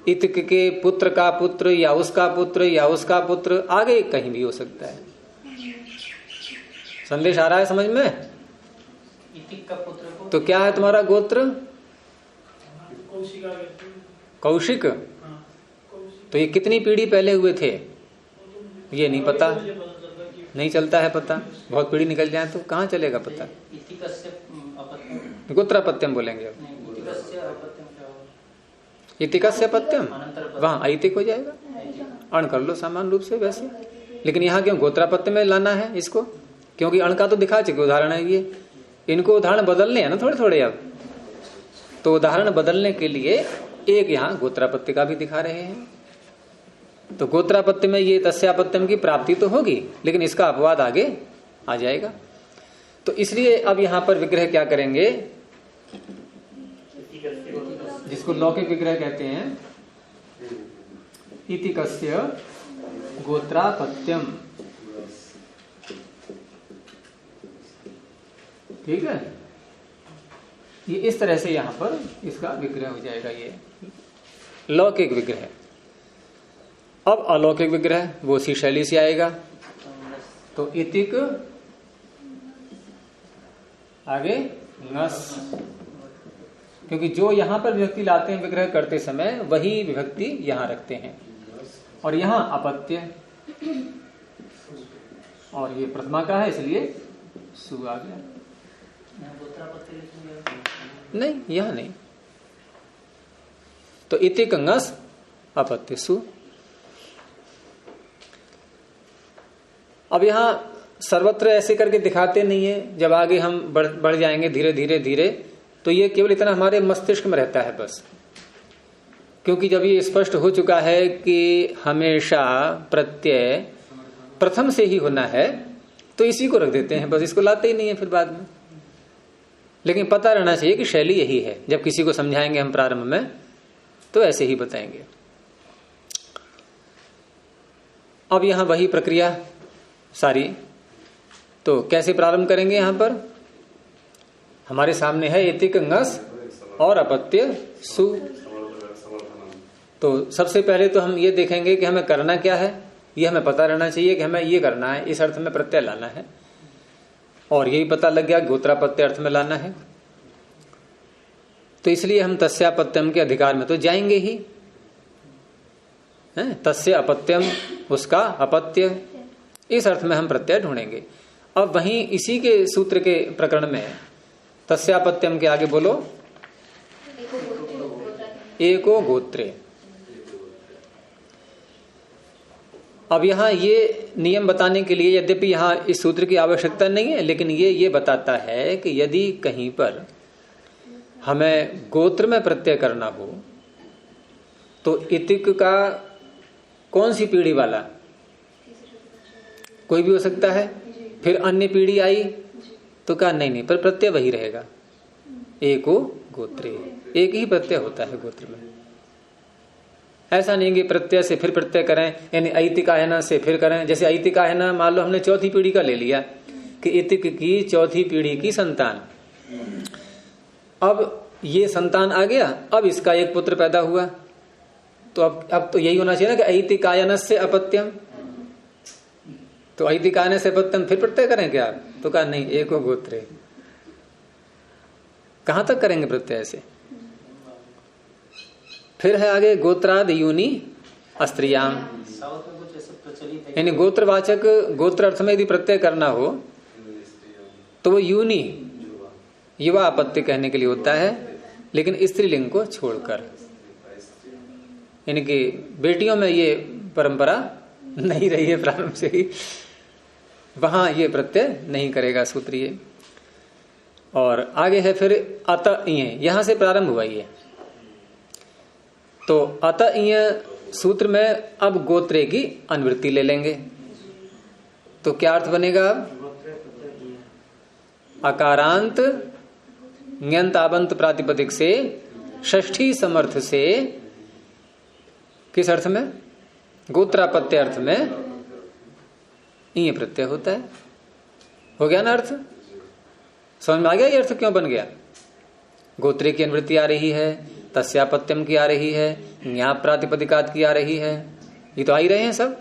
[SPEAKER 1] इतिक के पुत्र का पुत्र या उसका पुत्र या उसका पुत्र आगे कहीं भी हो सकता है। संदेश आ रहा है समझ में?
[SPEAKER 2] इतिक का पुत्र को
[SPEAKER 1] तो क्या है तुम्हारा गोत्र? कौशिक। तो ये कितनी पीढ़ी पहले हुए थे ये नहीं पता, नहीं चलता है पता। बहुत पीढ़ी निकल जाए तो कहाँ चलेगा पता। गोत्रापत्यम बोलेंगे अब।
[SPEAKER 2] नहीं, इतिकस्य अपत्यम क्या होगा?
[SPEAKER 1] इतिकस्य पत्यम,
[SPEAKER 2] अनंतर पद।
[SPEAKER 1] वहां ऐतिक हो जाएगा, अण कर लो सामान्य रूप से वैसे। लेकिन यहाँ क्यों गोत्रापत्य में लाना है इसको? क्योंकि अण का तो दिखा चुके उदाहरण है ये, इनको उदाहरण बदलने हैं ना थोड़े थोड़े अब, तो उदाहरण बदलने के लिए एक यहाँ गोत्रापत्य का भी दिखा रहे हैं। तो गोत्रापत्य में ये तस्यापत्यम की प्राप्ति तो होगी, लेकिन इसका अपवाद आगे आ जाएगा। तो इसलिए अब यहां पर विग्रह क्या करेंगे, जिसको लौकिक विग्रह कहते हैं, इतिकस्य गोत्रापत्यम। ठीक है, ये इस तरह से यहां पर इसका विग्रह हो जाएगा, ये लौकिक विग्रह। अब अलौकिक विग्रह वो उसी शैली से आएगा। तो इतिक आगे नस, क्योंकि जो यहां पर विभक्ति लाते हैं विग्रह करते समय वही विभक्ति यहां रखते हैं। और यहां अपत्य, और ये प्रथमा का है इसलिए सु आ गया।
[SPEAKER 2] गोत्रापत्य लिखेंगे?
[SPEAKER 1] नहीं, यहां नहीं। तो इतिक ngस अपत्य सु। अब यहां सर्वत्र ऐसे करके दिखाते नहीं है, जब आगे हम बढ़ जाएंगे धीरे धीरे धीरे, तो ये केवल इतना हमारे मस्तिष्क में रहता है बस। क्योंकि जब ये स्पष्ट हो चुका है कि हमेशा प्रत्यय प्रथम से ही होना है, तो इसी को रख देते हैं बस, इसको लाते ही नहीं है फिर बाद में। लेकिन पता रहना चाहिए कि शैली यही है, जब किसी को समझाएंगे हम प्रारंभ में तो ऐसे ही बताएंगे। अब यहां वही प्रक्रिया सारी, तो कैसे प्रारंभ करेंगे? यहां पर हमारे सामने है इतिक ngस और अपत्य सु। तो सबसे पहले तो हम ये देखेंगे कि हमें करना क्या है, ये हमें पता रहना चाहिए कि हमें ये करना है, इस अर्थ में प्रत्यय लाना है। और यही पता लग गया गोत्रापत्य अर्थ में लाना है, तो इसलिए हम तस्यापत्यम के अधिकार में तो जाएंगे ही, है तस्य अपत्यम, उसका अपत्य, इस अर्थ में हम प्रत्यय ढूंढेंगे। अब वहीं इसी के सूत्र के प्रकरण में तस्यापत्यम के आगे बोलो एको गोत्रे। अब यहां ये नियम बताने के लिए, यद्यपि यहां इस सूत्र की आवश्यकता नहीं है, लेकिन ये बताता है कि यदि कहीं पर हमें गोत्र में प्रत्यय करना हो तो इतिक का कौन सी पीढ़ी वाला, कोई भी हो सकता है। फिर अन्य पीढ़ी आई तो कहा नहीं, पर प्रत्यय वही रहेगा, एको गोत्रे, एक ही प्रत्यय होता है गोत्र में। ऐसा नहीं कि प्रत्यय से फिर प्रत्यय करें, यानी ऐतिकायना से फिर करें। जैसे ऐतिकायना मान लो हमने चौथी पीढ़ी का ले लिया कि इतिक की चौथी पीढ़ी की संतान, अब ये संतान आ गया, अब इसका एक पुत्र पैदा हुआ, तो अब तो यही होना चाहिए ना कि ऐतिकायन से अपत्यम। तो ऐतिकायन से अपत्यम फिर प्रत्यय करें क्या? तो कहा नहीं, एको गोत्रे। कहां तक करेंगे प्रत्यय से? फिर है आगे गोत्राद यूनि अस्त्रियाम,
[SPEAKER 2] साउथ में कुछ ऐसा प्रचलित है,
[SPEAKER 1] यानी गोत्रवाचक गोत्र अर्थ में यदि प्रत्यय करना हो तो वो यूनि युवा आपत्ति कहने के लिए होता है, लेकिन स्त्रीलिंग को छोड़कर। यानी कि बेटियों में ये परंपरा नहीं रही है प्रारंभ से ही, वहां ये प्रत्यय नहीं करेगा सूत्रीय। और आगे है फिर अत इये, यहां से प्रारंभ हुआ ये। तो अत इये सूत्र में अब गोत्रे की अनुवृत्ति ले लेंगे, तो क्या अर्थ बनेगा? अकारांत न्यंताबंत प्रातिपदिक से षष्ठी समर्थ से, किस अर्थ में? गोत्रापत्य अर्थ में ये प्रत्यय होता है। हो गया ना अर्थ? समझ में आ गया ये अर्थ क्यों बन गया? गोत्रे की अनुवृत्ति आ रही है, तस्यापत्यम की आ रही है, न्याप प्रातिपदिकात की आ रही है, ये तो आ ही रहे हैं सब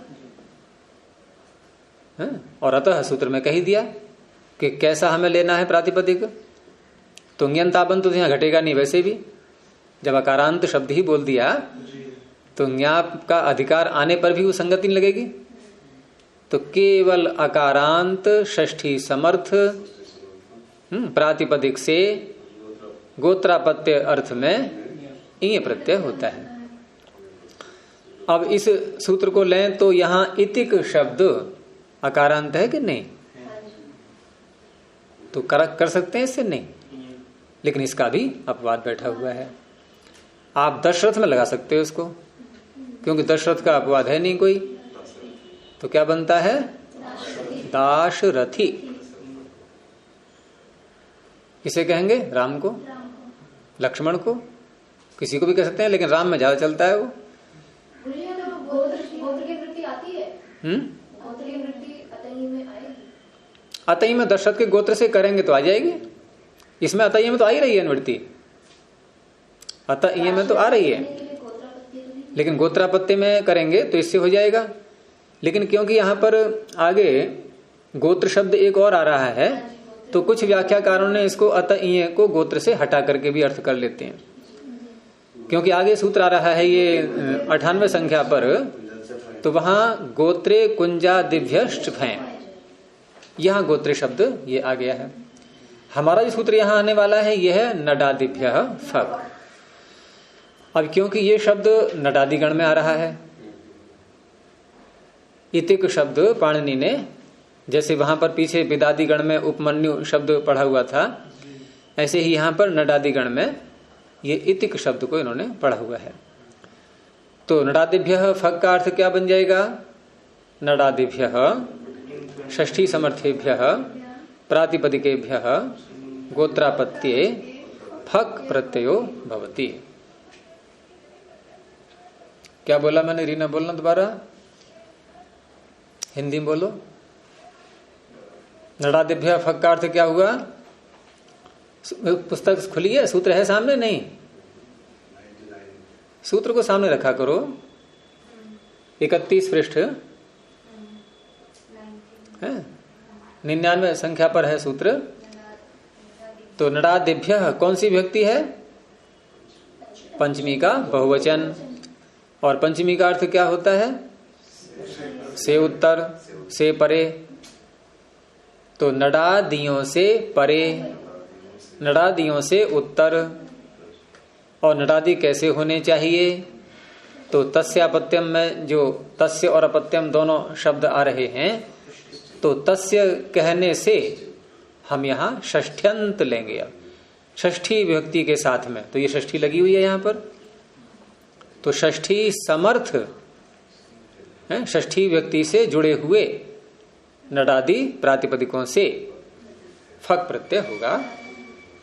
[SPEAKER 1] है? और अतः सूत्र में कही दिया कि कैसा हमें लेना है प्रातिपदिक। तो न्यंताबंत तो यहां घटेगा नहीं, वैसे भी जब अकारांत शब्द ही बोल दिया तो न्याप का अधिकार आने पर भी वो संगति नहीं लगेगी। तो केवल अकारांत षष्ठी समर्थ प्रातिपदिक से गोत्रापत्य अर्थ में ईय प्रत्यय होता है। अब इस सूत्र को लें तो यहां इतिक शब्द अकारांत है कि नहीं? तो कर सकते हैं इससे? नहीं, लेकिन इसका भी अपवाद बैठा हुआ है। आप दशरथ में लगा सकते हो इसको, क्योंकि दशरथ का अपवाद है नहीं कोई, तो क्या बनता है? दाशरथी। किसे कहेंगे? राम को, लक्ष्मण को, किसी को भी कह सकते हैं, लेकिन राम में ज्यादा चलता है वो।
[SPEAKER 3] गोत्र की वृत्ति आती है। गोत्र की वृत्ति अतई में आएगी।
[SPEAKER 1] अतई में दशरथ के गोत्र से करेंगे तो आ जाएगी। इसमें अतई में तो आ ही रही है वृत्ति, अतई में तो आ रही है, लेकिन गोत्रापत्य में करेंगे तो इससे हो जाएगा। लेकिन क्योंकि यहां पर आगे गोत्र शब्द एक और आ रहा है, तो कुछ व्याख्याकारों ने इसको अतईय को गोत्र से हटा करके भी अर्थ कर लेते हैं, क्योंकि आगे सूत्र आ रहा है ये 98 संख्या पर, तो वहां गोत्रे कुंजा दिव्यश्च हैं, यहां गोत्र शब्द ये आ गया है। हमारा जो सूत्र यहां आने वाला है यह है नडादिभ्य फक। अब क्योंकि ये शब्द नडादिगण में आ रहा है, इतिक शब्द पाणिनि ने, जैसे वहां पर पीछे विदादिगण में उपमन्यु शब्द पढ़ा हुआ था, ऐसे ही यहां पर नडादिगण में ये इतिक शब्द को इन्होंने पढ़ा हुआ है। तो नडादिभ्य फक का अर्थ क्या बन जाएगा? नडादिभ्य षष्ठी समर्थेभ्य प्रातिपदिकेभ्य गोत्रापत्ये फक प्रत्ययो भवति। क्या बोला मैंने? रीना बोलना दोबारा, हिंदी में बोलो। नडादिभ्य फक का अर्थ क्या हुआ? पुस्तक खुली है, सूत्र है सामने? नहीं, सूत्र को सामने रखा करो। 31 पृष्ठ है, 99 संख्या पर है सूत्र। तो नडादिभ्य कौन सी विभक्ति है? पंचमी का बहुवचन। और पंचमी का अर्थ क्या होता है? से उत्तर, से परे। तो नडादियों से परे, नडादियों से उत्तर। और नडादि कैसे होने चाहिए? तो तस्यापत्यम में जो तस्य और अपत्यम दोनों शब्द आ रहे हैं, तो तस्य कहने से हम यहां षष्ठ्यंत लेंगे। अब षष्ठी विभक्ति के साथ में, तो ये षष्ठी लगी हुई है यहां पर, तो षष्ठी समर्थ है, षष्ठी विभक्ति से जुड़े हुए नडादि प्रातिपदिकों से फक प्रत्यय होगा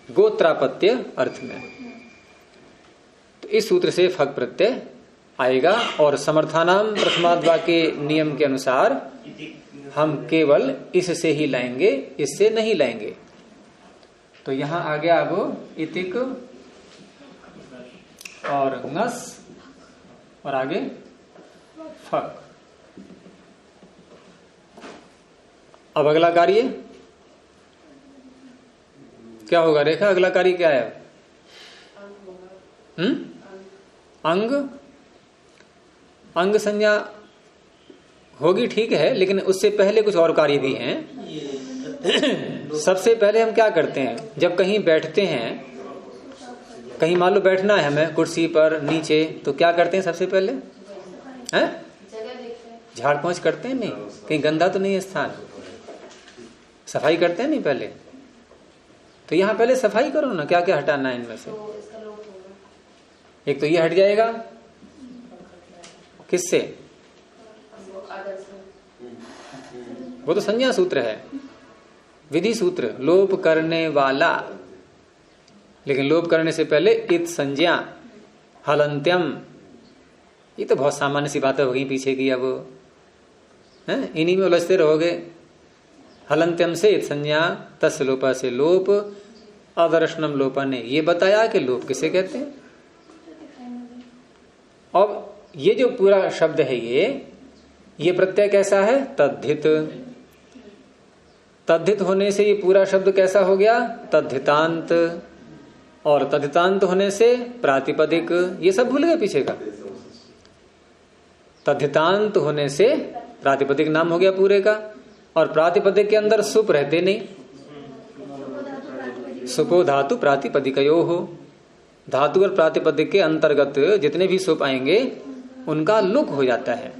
[SPEAKER 1] गोत्रापत्य अर्थ में। तो इस सूत्र से फक प्रत्यय आएगा। और समर्थानाम प्रथमाद्वा के नियम के अनुसार हम केवल इससे ही लाएंगे, इससे नहीं लाएंगे। तो यहां आ गया अब इतिक और नस और आगे फक। अब अगला कार्य क्या होगा? रेखा, अगला कार्य क्या है? अंग। अंग संज्ञा होगी, ठीक है, लेकिन उससे पहले कुछ और कार्य भी हैं। सबसे पहले हम क्या करते हैं? जब कहीं बैठते हैं, कहीं मान लो बैठना है हमें कुर्सी पर नीचे, तो क्या करते हैं सबसे पहले? हैं? झाड़ पोंछ करते हैं? नहीं, कहीं गंदा तो नहीं है स्थान, सफाई करते हैं नहीं पहले? तो यहां पहले सफाई करो ना, क्या क्या हटाना है इनमें से? एक तो ये हट जाएगा, किससे? वो तो संज्ञा सूत्र है, विधि सूत्र, लोप करने वाला। लेकिन लोप करने से पहले इत संज्ञा, हलंत्यम, ये तो बहुत सामान्य सी बातें हो गई पीछे की, अब हैं इन्हीं में उलझते रहोगे। हलंत्यम से इत संज्ञा, तस् लोपा से लोप, अदर्शनम लोपा ने ये बताया कि लोप किसे कहते हैं। अब ये जो पूरा शब्द है ये प्रत्यय कैसा है? तद्धित। तद्धित होने से ये पूरा शब्द कैसा हो गया? तद्धितांत। और तद्धितांत होने से प्रातिपदिक। ये सब भूल गए पीछे का? तद्धितांत होने से प्रातिपदिक नाम हो गया पूरे का। और प्रातिपदिक के अंदर सुप रहते नहीं, सुपो धातु प्रातिपदिकयो हो, धातु और प्रातिपदिक के अंतर्गत जितने भी सुप आएंगे उनका लुक हो जाता है।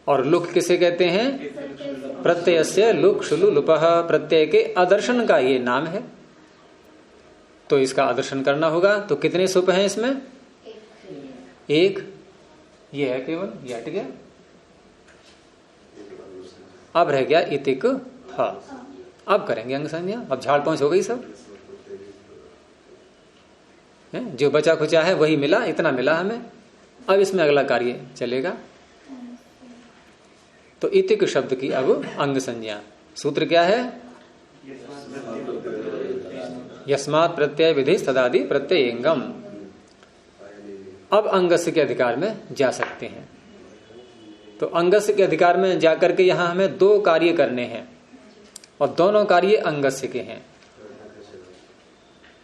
[SPEAKER 1] और लुक किसे कहते हैं? प्रत्यय से लुक शुलु लुपः, प्रत्यय के आदर्शन का ये नाम है। तो इसका आदर्शन करना होगा। तो कितने सुप हैं इसमें? एक। ये है केवल, ये हट गया। अब रह गया इतिक फ। अब करेंगे अंग संज्ञा। अब झाड़ पहुंच हो गई सब, जो बचा खुचा है वही मिला, इतना मिला हमें। अब इसमें अगला कार्य चलेगा। तो इतिक शब्द की अब अंग संज्ञा। सूत्र क्या है? यस्मात् प्रत्यय विधि तदादि प्रत्ययंगम। अब अंगस्य के अधिकार में जा सकते हैं। तो अंगस्य के अधिकार में जाकर के यहां हमें दो कार्य करने हैं और दोनों कार्य अंगस्य के हैं,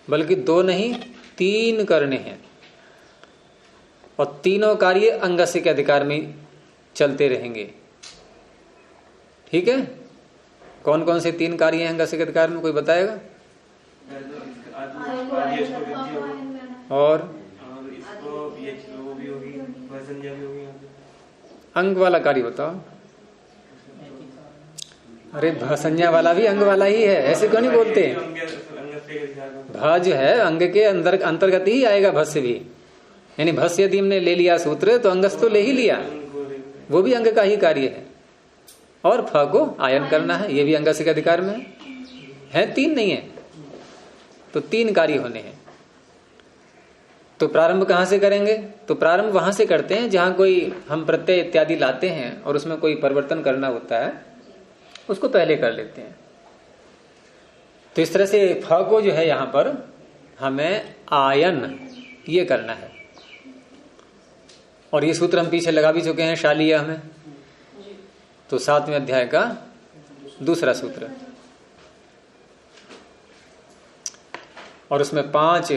[SPEAKER 1] बल्कि दो नहीं 3 करने हैं। और तीनों कार्य अंगस्य के अधिकार में चलते रहेंगे। ठीक है? कौन कौन से 3 कार्य हैं अंगस्य के अधिकार में, कोई बताएगा? और अंग वाला कार्य बताओ। अरे भसंज्ञा वाला भी अंग वाला ही है, ऐसे क्यों नहीं बोलते? भ जो है अंग के अंतर्गत ही आएगा भस्य भी। यानी भस्य यदि हमने ले लिया सूत्र तो अंगस तो ले ही लिया, वो भी अंग का ही कार्य है। और फ को आयन करना है, ये भी अंगस्य के अधिकार में है। 3 नहीं है तो 3 कार्य होने हैं। तो प्रारंभ कहां से करेंगे? तो प्रारंभ वहां से करते हैं जहां कोई हम प्रत्यय इत्यादि लाते हैं और उसमें कोई परिवर्तन करना होता है, उसको पहले कर लेते हैं। तो इस तरह से फ को जो है यहां पर हमें आयन ये करना है। और ये सूत्र हम पीछे लगा भी चुके हैं शालिया में। तो 7वें अध्याय का दूसरा सूत्र, और उसमें 5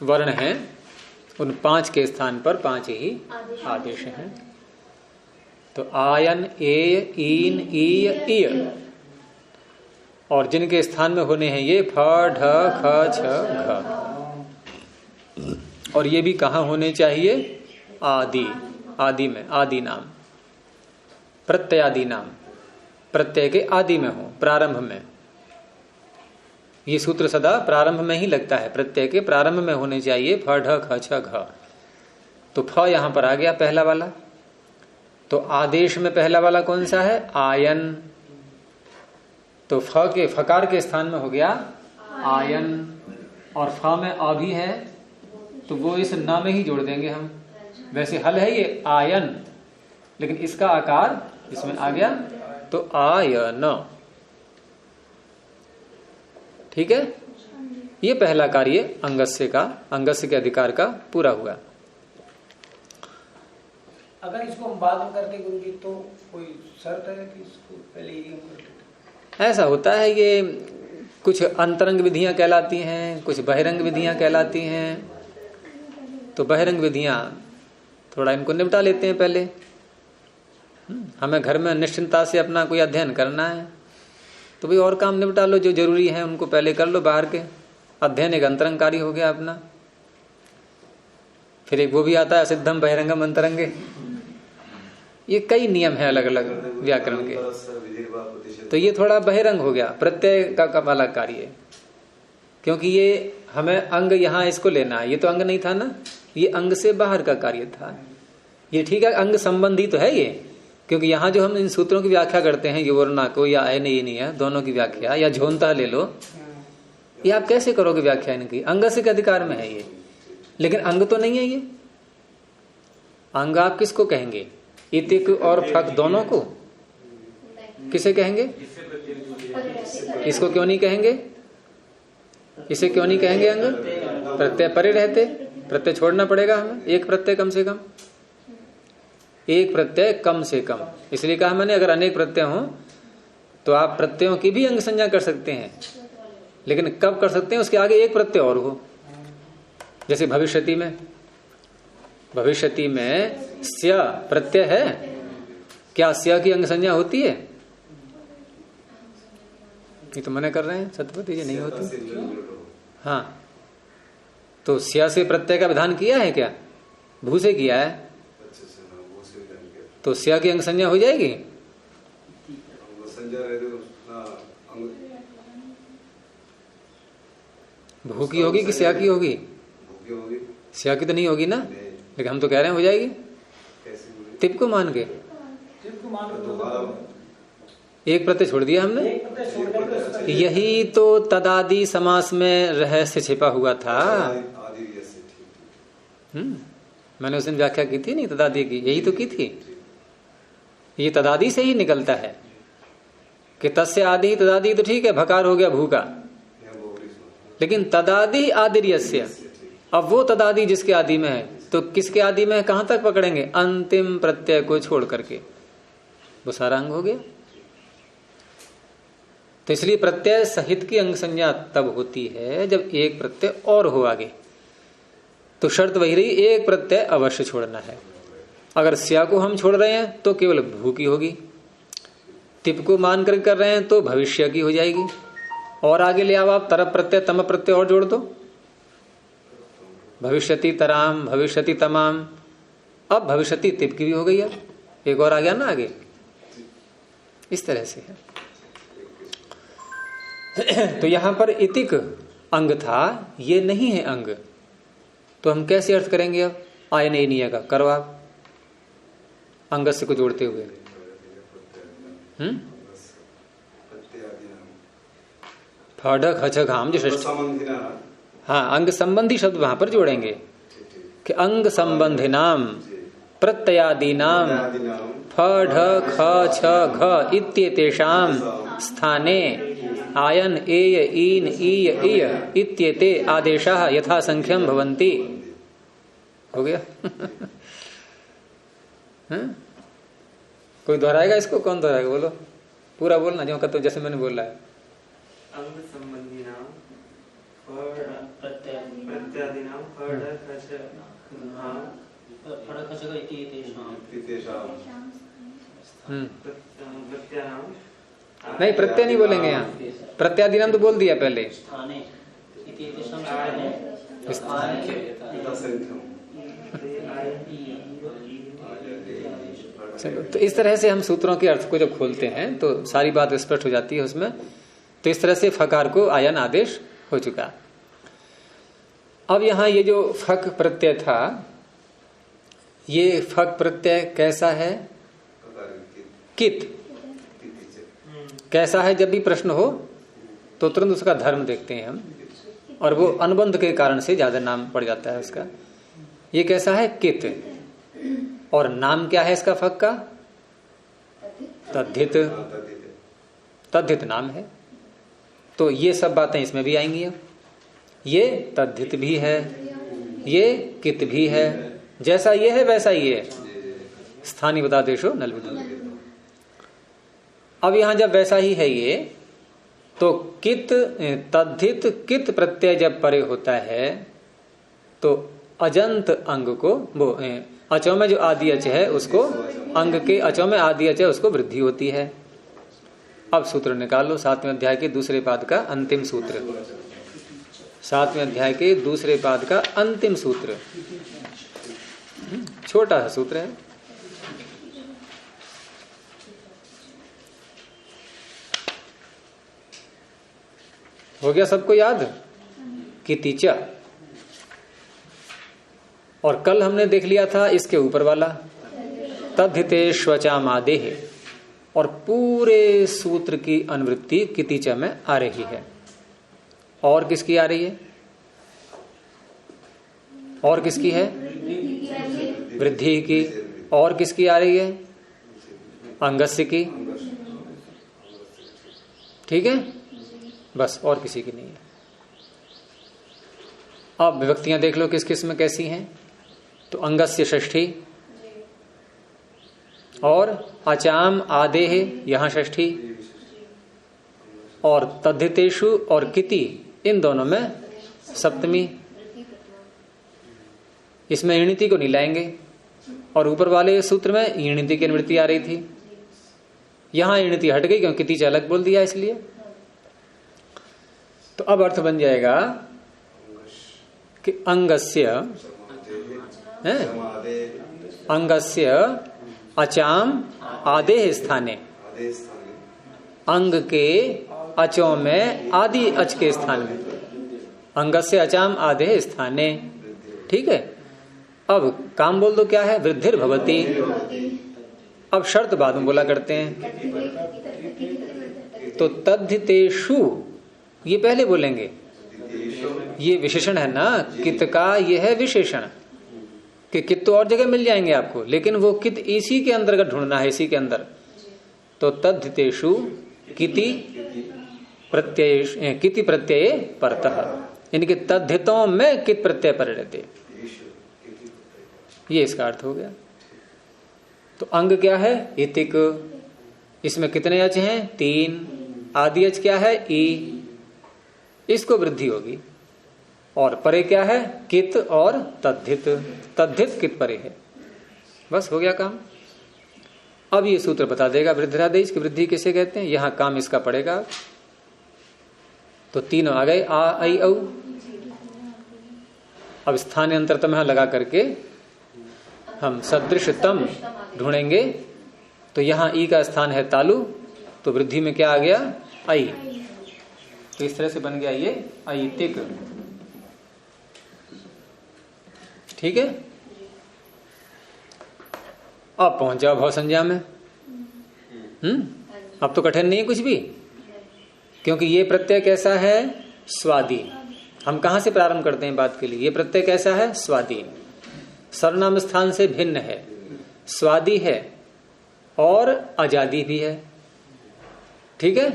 [SPEAKER 1] वर्ण हैं। उन 5 के स्थान पर 5 ही आदेश हैं। तो आयन, एय, ईन, ईय, ईय। और जिनके स्थान में होने हैं ये फ, ढ, ख, छ, घ। और ये भी कहां होने चाहिए? आदि। आदि में, आदि नाम, प्रत्ययादि नाम, प्रत्यय के आदि में हो, प्रारंभ में। ये सूत्र सदा प्रारंभ में ही लगता है, प्रत्यय के प्रारंभ में होने चाहिए फ, ढ, ख, छ, घ। तो फ यहां पर आ गया पहला वाला। तो आदेश में पहला वाला कौन सा है? आयन। तो फ के फकार के स्थान में हो गया आयन। और फ में अ भी है तो वो इस न में ही जोड़ देंगे हम। वैसे हल है ये आयन, लेकिन इसका आकार इसमें आ गया तो आयन। ठीक है? ये पहला कार्य अंगस्य का, अंगस्य के अधिकार का पूरा हुआ।
[SPEAKER 2] अगर इसको हम बाद में करके गुरुजी तो कोई शर्त है कि इसको पहले ही हम कर लेते?
[SPEAKER 1] ऐसा होता है, ये कुछ अंतरंग विधियां कहलाती हैं, कुछ बहिरंग विधियां कहलाती हैं। तो बहिरंग विधियां थोड़ा इनको निपटा लेते हैं पहले। हमें घर में निश्चिंता से अपना कोई अध्ययन करना है तो भाई और काम निपटा लो, जो जरूरी है उनको पहले कर लो। बाहर के अध्ययन एक अंतरंग कार्य हो गया अपना। फिर एक वो भी आता है सिद्धम बहिरंगम अंतरंगे। ये कई नियम है अलग अलग व्याकरण के। तो ये थोड़ा बहिरंग हो गया, प्रत्यय का वाला कार्य। क्योंकि ये हमें अंग यहाँ इसको लेना है, ये तो अंग नहीं था ना, ये अंग से बाहर का कार्य था। ये ठीक है, अंग संबंधी तो है ये, क्योंकि यहाँ जो हम इन सूत्रों की व्याख्या करते हैं, युवर्णा को या आयन ये नहीं है, दोनों की व्याख्या, या झोंता ले लो, ये आप कैसे करोगे व्याख्या इनकी? अंग से के अधिकार में है ये, लेकिन अंग तो नहीं है ये। अंग आप किसको कहेंगे? इतिक और फक दोनों को किसे कहेंगे? इसको क्यों नहीं कहेंगे? इसे क्यों नहीं कहेंगे अंग? प्रत्यय परे रहते, प्रत्यय छोड़ना पड़ेगा हमें, एक प्रत्यय कम से कम, एक प्रत्यय कम से कम। इसलिए कहा मैंने अगर अनेक प्रत्यय हो तो आप प्रत्ययों की भी अंग संज्ञा कर सकते हैं, लेकिन कब कर सकते हैं? उसके आगे एक प्रत्यय और हो। जैसे भविष्यति में, भविष्यति में स्या प्रत्यय है, क्या स्या की अंग संज्ञा होती है? ये तो मना कर रहे हैं सत्यपति जी, नहीं होती।
[SPEAKER 4] होती।
[SPEAKER 1] हाँ, तो स्या से प्रत्यय का विधान किया है क्या? भू से किया है,
[SPEAKER 4] अच्छा से ना वो से विधान किया।
[SPEAKER 1] तो स्या की अंग संज्ञा हो जाएगी।
[SPEAKER 4] वो संज्ञा रहते तो ना अंग
[SPEAKER 1] भू की होगी कि स्या की होगी?
[SPEAKER 4] भूखी होगी।
[SPEAKER 1] स्या की तो नहीं होगी ना,
[SPEAKER 4] नहीं,
[SPEAKER 1] लेकिन हम तो कह रहे हैं हो जाएगी
[SPEAKER 4] कैसे होगी?
[SPEAKER 1] तिप को मान के।
[SPEAKER 2] टिप को मान
[SPEAKER 4] तो
[SPEAKER 2] लो
[SPEAKER 4] दोबारा
[SPEAKER 1] एक प्रत्यय छोड़ दिया हमने,
[SPEAKER 2] एक प्रत्यय छोड़ करके उसका
[SPEAKER 1] यही तो तदादि समास में रहस्य छिपा हुआ था।
[SPEAKER 4] आदि ऐसे ठीक।
[SPEAKER 1] मैंने उस दिन व्याख्या की थी नहीं तदादि की, यही तो की थी। ये तदादि से ही निकलता है कि तस्य आदि तदादि, तो ठीक है, भकार हो गया भू का,
[SPEAKER 4] यहाँ वो भी सुना।
[SPEAKER 1] लेकिन तदादि आदिर्यस्य, अब वो तदादि जिसके आदि में है, तो किसके आदि में है, कहां तक पकड़ेंगे? अंतिम प्रत्यय को छोड़ करके, वो सारा अंग हो गया। तो इसलिए प्रत्यय सहित की अंग संज्ञा तब होती है जब एक प्रत्यय और हो आगे। तो शर्त वही रही, एक प्रत्यय अवश्य छोड़ना है। अगर स्या को हम छोड़ रहे हैं तो केवल भू की होगी, तिप को मान कर कर रहे हैं तो भविष्य की हो जाएगी, और आगे ले आओ आप तरप प्रत्यय तम प्रत्यय और जोड़ दो, भविष्यति तराम भविष्यति तमाम, अब भविष्यति तिप की भी हो गई। अब एक और आ गया ना आगे, इस तरह से है। तो यहां पर इतिक अंग था, ये नहीं है अंग, तो हम कैसे अर्थ करेंगे? अब आयन एनीय का करो आप अंगस्य को जोड़ते हुए। फढ़ खच घाम जो षष्ठी, हाँ, अंग संबंधी शब्द वहां पर जोड़ेंगे कि अंग संबंधी नाम प्रत्ययादि नाम फढ़ ख छ घ इत्येतेषां स्थाने आयन एय ईन ईय इय इत्येते आदेशाः यथा संख्यम भवन्ति। हो गया। कोई दोहराएगा इसको? कौन दोहराएगा? बोलो, पूरा बोलना जो कहते, जैसे मैंने बोला है।
[SPEAKER 5] अंग संबंधी नाम प्रत्यादि नाम
[SPEAKER 1] नहीं, प्रत्यय नहीं बोलेंगे यहाँ, प्रत्यादि नाम तो बोल दिया पहले। चलो, तो इस तरह से हम सूत्रों के अर्थ को जब खोलते हैं तो सारी बात स्पष्ट हो जाती है उसमें। तो इस तरह से फकार को आयन आदेश हो चुका। अब यहां ये जो फक प्रत्यय था, ये फक प्रत्यय कैसा है? कित कैसा है? जब भी प्रश्न हो तो तुरंत उसका धर्म देखते हैं हम, और वो अनुबंध के कारण से ज्यादा नाम पड़ जाता है उसका। ये कैसा है? कित। और नाम क्या है इसका फक का? तद्धित। तद्धित नाम है। तो ये सब बातें इसमें भी आएंगी। अब ये तद्धित भी है, ये कित भी है, जैसा ये है वैसा ये है। स्थानीय बता देशो नल विधु। अब यहां जब वैसा ही है ये, तो कित तद्धित कित प्रत्यय जब परे होता है तो अजंत अंग को, वो अचो में जो आदि अच है उसको, अंग के अचो में आदि अच है उसको वृद्धि होती है। अब सूत्र निकाल लो, 7वें अध्याय के दूसरे पाद का अंतिम सूत्र। 7वें अध्याय के दूसरे पाद का अंतिम सूत्र, छोटा सा सूत्र है। हो गया सबको याद? कितिच। और कल हमने देख लिया था इसके ऊपर वाला तद्धिते श्वचामादेह, और पूरे सूत्र की अनुवृत्ति कितिच में आ रही है। और किसकी आ रही है? और किसकी है? वृद्धि की। और किसकी आ रही है? अंगस्य की। ठीक है, बस, और किसी की नहीं है। अब विभक्तियां देख लो किस किस में कैसी हैं। तो अंगस्य षष्ठी, और अचाम आदेह यहां षष्ठी, और तद्धितेषु और किति इन दोनों में सप्तमी। इसमें ईणिति को नहीं लाएंगे, और ऊपर वाले सूत्र में ईणिति की अनुवृत्ति आ रही थी। यहां ईणिति हट गई क्योंकि किति अलग बोल दिया इसलिए। तो अब अर्थ बन जाएगा कि अंगस्य है, अंगस्य अचाम आदेह स्थाने, अंग के अचों में आदि अच के स्थान में, अंगस्य अचाम आदेह स्थाने। ठीक है, अब काम बोल दो क्या है, वृद्धिर भवति। अब शर्त बाद में बोला करते हैं, तो तद्धितेषु ये पहले बोलेंगे, ये विशेषण है ना कित का, ये है विशेषण कि कित तो और जगह मिल जाएंगे आपको, लेकिन वो कित इसी के अंतर्गत ढूंढना है, इसी के अंदर। तो तद्धितेषु किति प्रत्यय परतः, इनके तद्धितों में कित प्रत्यय पर रहते, ये इसका अर्थ हो गया। तो अंग क्या है, इतिक, इसमें कितने अच हैं, 3। आदि अच क्या है, ई, इसको वृद्धि होगी। और परे क्या है, कित और तद्धित, तद्धित कित परे है। बस हो गया काम। अब ये सूत्र बता देगा वृद्धिरादेश की वृद्धि किसे कहते हैं, यहां काम इसका पड़ेगा। तो तीनों आ गए, आ आई औ। अब स्थानांतरतम यहां लगा करके हम सदृशतम ढूंढेंगे। तो यहां ई का स्थान है तालु, तो वृद्धि में क्या आ गया, आई। तो इस तरह से बन गया ये अयतिक। ठीक है, अब पहुंच जाओ भाव संज्ञा में। अब तो कठिन नहीं है कुछ भी, क्योंकि ये प्रत्यय कैसा है, स्वादी। हम कहां से प्रारंभ करते हैं बात के लिए, ये प्रत्यय कैसा है, स्वादी, सर्वनाम स्थान से भिन्न है, स्वादी है और अजादी भी है। ठीक है,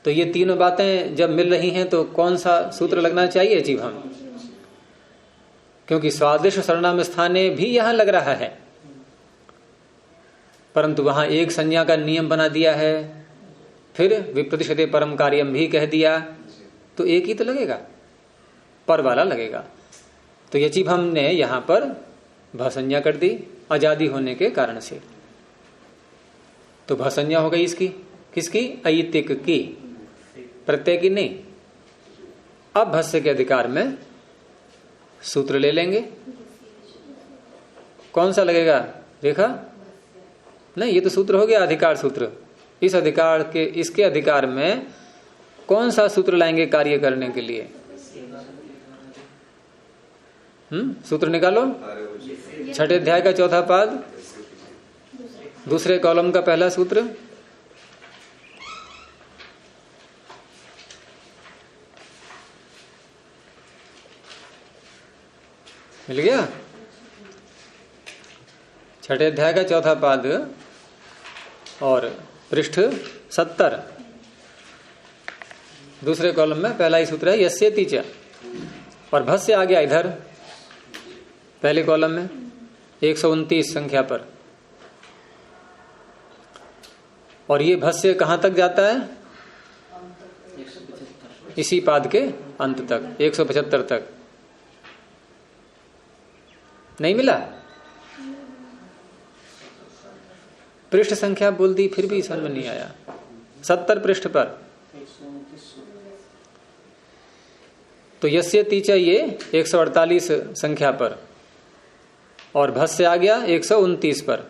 [SPEAKER 1] तो ये तीनों बातें जब मिल रही हैं तो कौन सा सूत्र लगना चाहिए जीव हम, क्योंकि स्वादिश सर्वनाम स्थाने भी यहां लग रहा है, परंतु वहां एक संज्ञा का नियम बना दिया है, फिर विप्रतिशते परम कार्यम भी कह दिया, तो एक ही तो लगेगा, पर वाला लगेगा। तो ये चीज हमने यहां पर भसंज्ञा कर दी आजादी होने के कारण से। तो भसंज्ञा हो गई इसकी, किसकी, अयतिक की, प्रत्यय की नहीं। अब भस्य के अधिकार में सूत्र ले लेंगे, कौन सा लगेगा, देखा नहीं, ये तो सूत्र हो गया अधिकार सूत्र। इस अधिकार के, इसके अधिकार में कौन सा सूत्र लाएंगे कार्य करने के लिए, सूत्र निकालो। छठे अध्याय का चौथा पाद, दूसरे कॉलम का पहला सूत्र, मिल गया। छठे अध्याय का चौथा पाद और पृष्ठ 70, दूसरे कॉलम में पहला ही सूत्र है यस्येति च, और भस्य आ गया इधर पहले कॉलम में 129 संख्या पर। और ये भस्य कहां तक जाता है, इसी पाद के अंत तक, 175 तक। नहीं मिला, पृष्ठ संख्या बोल दी फिर भी समझ में नहीं आया। 70 पृष्ठ पर तो यस्येति च ये 148 संख्या पर, और भस्य आ गया 129 पर।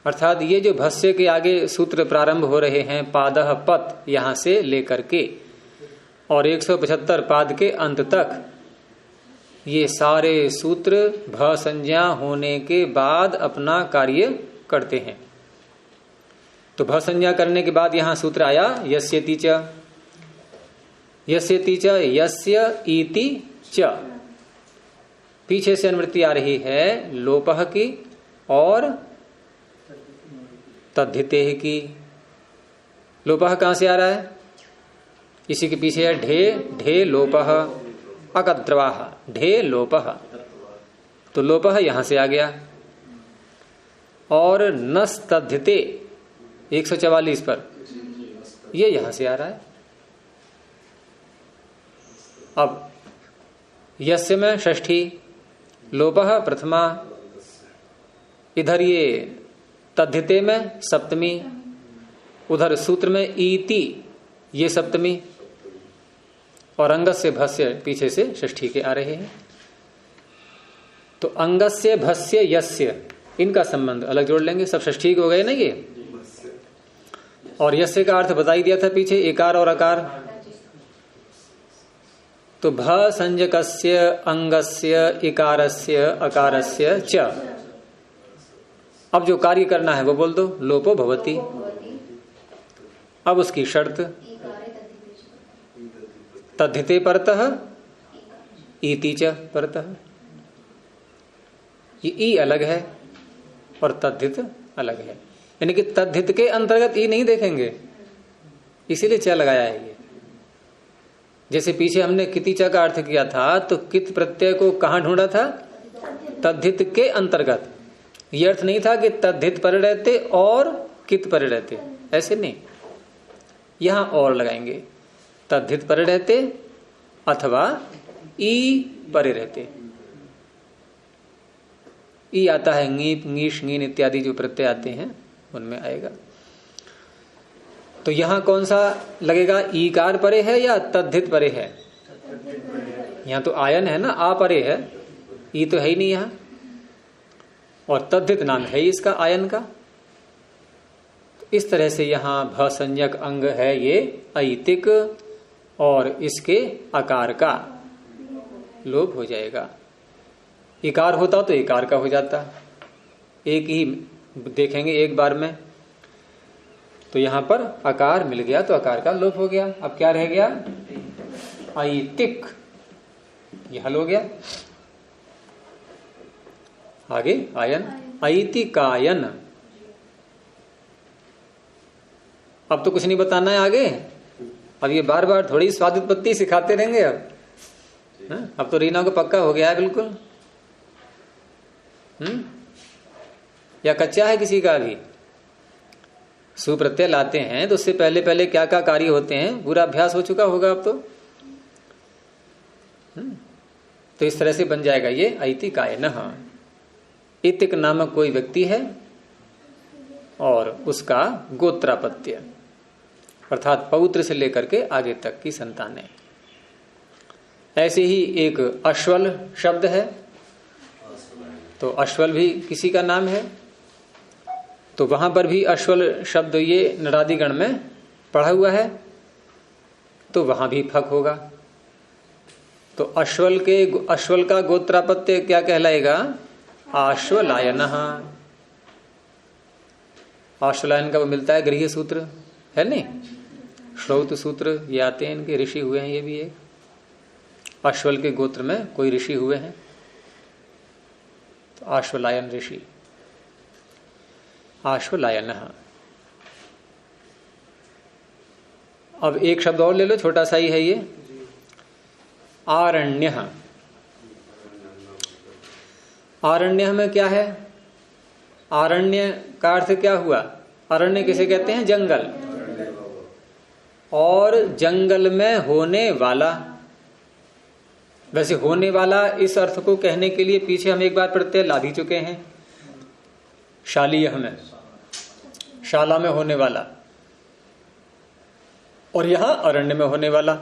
[SPEAKER 1] अर्थात ये जो भस्य के आगे सूत्र प्रारंभ हो रहे हैं, पादः पत यहां से लेकर के और 175 पाद के अंत तक, ये सारे सूत्र भ संज्ञा होने के बाद अपना कार्य करते हैं। तो भ संज्ञा करने के बाद यहां सूत्र आया यस्येति च, यस्येति च, यस्य इति च। पीछे से अनुवृत्ति आ रही है लोपह की और तद्धितेह की। लोपह कहां से आ रहा है, इसी के पीछे है ढे, ढे लोपह, अकद्रवाह, ढे लोपह, तो लोपह यहां से आ गया। और नस तद्धिते 144 पर, ये यहां से आ रहा है। अब यस्य में षष्ठी, लोपह प्रथमा, इधर ये तद्धिते में सप्तमी, उधर सूत्र में इति ये सप्तमी, और अंगस्य भस्य पीछे से षष्ठी के आ रहे हैं। तो अंगस्य भस्य यस्य इनका संबंध अलग जोड़ लेंगे, सब षष्ठी के हो गए ना ये। और यस्य का अर्थ बता ही दिया था पीछे, एकार और अकार। तो भ संज्ञकस्य अंगस्य इकारस्य अकारस्य च। अब जो कार्य करना है वो बोल दो, लोपो भवति। अब उसकी शर्त तद्धिते परतः इति च परतः। ये ई अलग है और तद्धित अलग है, यानी कि तद्धित के अंतर्गत ई नहीं देखेंगे, इसीलिए च लगाया है ये। जैसे पीछे हमने किति च का अर्थ किया था, तो कित प्रत्यय को कहां ढूंढा था? तद्धित के अंतर्गत। ये अर्थ नहीं था कि तद्धित परे रहते और कित परे रहते, ऐसे नहीं। यहां और लगाएंगे, तद्धित परे रहते अथवा ई परे रहते। ई आता है ङीप, ङीश, ङीन इत्यादि जो प्रत्यय आते हैं उनमें आएगा। तो यहां कौन सा लगेगा? ईकार परे है या तद्धित परे है? यहां तो आयन है ना, आ परे है, ई तो है ही नहीं यहां। और तद्धित नाम है इसका आयन का। इस तरह से यहां भ संज्ञक अंग है ये ऐतिक, और इसके आकार का लोप हो जाएगा। इकार होता तो इकार का हो जाता, एक ही देखेंगे एक बार में। तो यहां पर आकार मिल गया तो आकार का लोप हो गया। अब क्या रह गया? ऐतिक, यह हल हो गया। आगे आयन, ऐतिकायन। अब तो कुछ नहीं बताना है आगे। अब ये बार बार थोड़ी स्वादुत्पत्ति सिखाते रहेंगे। अब तो रीना को पक्का हो गया है बिल्कुल। या कच्चा है किसी का भी? सुप्रत्यय लाते हैं तो उससे पहले पहले क्या क्या कार्य होते हैं पूरा अभ्यास हो चुका होगा अब तो। तो इस तरह से बन जाएगा ये ऐतिकायनः। इतिक नामक कोई व्यक्ति है और उसका गोत्रापत्य अर्थात पौत्र से लेकर के आगे तक की संतानें। ऐसे ही एक अश्वल शब्द है, तो अश्वल भी किसी का नाम है। तो वहां पर भी अश्वल शब्द ये नरादिगण में पढ़ा हुआ है, तो वहां भी फक होगा। तो अश्वल का गोत्रापत्य क्या कहलाएगा? आश्वलायनः। आश्वलायन का वो मिलता है गृह सूत्र है नहीं, श्रौत सूत्र ये आते हैं, इनके ऋषि हुए हैं। ये भी एक अश्वल के गोत्र में कोई ऋषि हुए हैं, तो आश्वलायन ऋषि, आश्वलायनः। अब एक शब्द और ले लो, छोटा सा ही है ये, आरण्यः। आरण्य में क्या है? आरण्य का अर्थ क्या हुआ? अरण्य किसे कहते हैं? जंगल। और जंगल में होने वाला। वैसे होने वाला इस अर्थ को कहने के लिए पीछे हम एक बार प्रत्यय ला भी चुके हैं, शालीय में, शाला में होने वाला, और यहां अरण्य में होने वाला।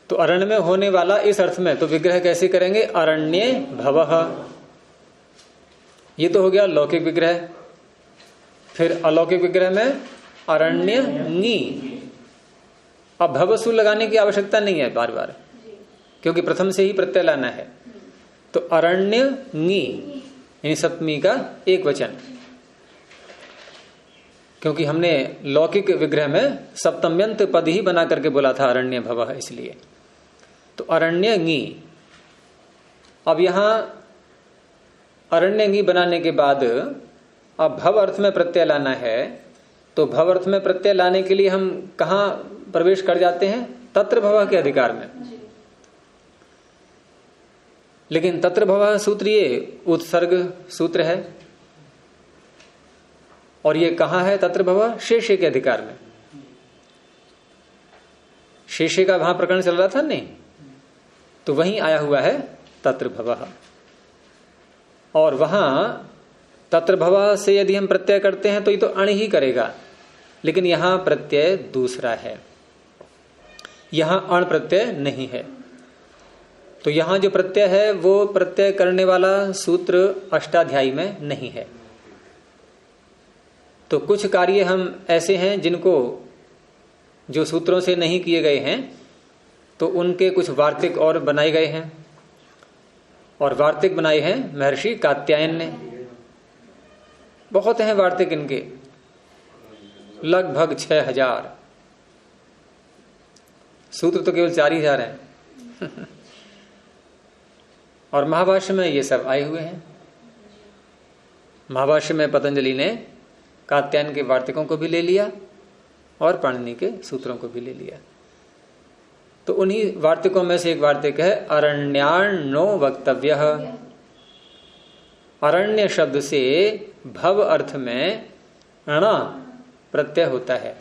[SPEAKER 1] तो अरण्य में होने वाला इस अर्थ में तो विग्रह कैसे करेंगे? अरण्ये भवः। ये तो हो गया लौकिक विग्रह। फिर अलौकिक विग्रह में अरण्य ङी। अब भवसु लगाने की आवश्यकता नहीं है बार बार, क्योंकि प्रथम से ही प्रत्यय लाना है। तो अरण्य ङी यानी सप्तमी का एक वचन, क्योंकि हमने लौकिक विग्रह में सप्तम्यंत पद ही बना करके बोला था अरण्य भवः, इसलिए। तो अरण्य ङी। अब यहां अरण्य ङी बनाने के बाद अब भव अर्थ में प्रत्यय लाना है। तो भव अर्थ में प्रत्यय लाने के लिए हम कहां प्रवेश कर जाते हैं? तत्र भवः के अधिकार में। लेकिन तत्र भवः सूत्र ये उत्सर्ग सूत्र है, और ये कहां है तत्र भवः? शेषे के अधिकार में। शेषे का वहां प्रकरण चल रहा था नहीं, तो वहीं आया हुआ है तत्र भवः। और वहां तत्र भवः से यदि हम प्रत्यय करते हैं तो ये तो अण ही करेगा, लेकिन यहां प्रत्यय दूसरा है। यहां अण प्रत्यय नहीं है। तो यहां जो प्रत्यय है वो प्रत्यय करने वाला सूत्र अष्टाध्यायी में नहीं है। तो कुछ कार्य हम ऐसे हैं जिनको जो सूत्रों से नहीं किए गए हैं, तो उनके कुछ वार्तिक और बनाए गए हैं, और वार्तिक बनाए हैं महर्षि कात्यायन ने। बहुत हैं वार्तिक इनके, लगभग 6000। सूत्र तो केवल 4000 हैं। और महाभाष्य में ये सब आए हुए हैं। महाभाष्य में पतंजलि ने कात्यायन के वार्तिकों को भी ले लिया और पाणिनि के सूत्रों को भी ले लिया। तो उन्हीं वार्तिकों में से एक वार्तिक है अरण्यार्णो वक्तव्य। अरण्य शब्द से भव अर्थ में अण प्रत्यय होता है,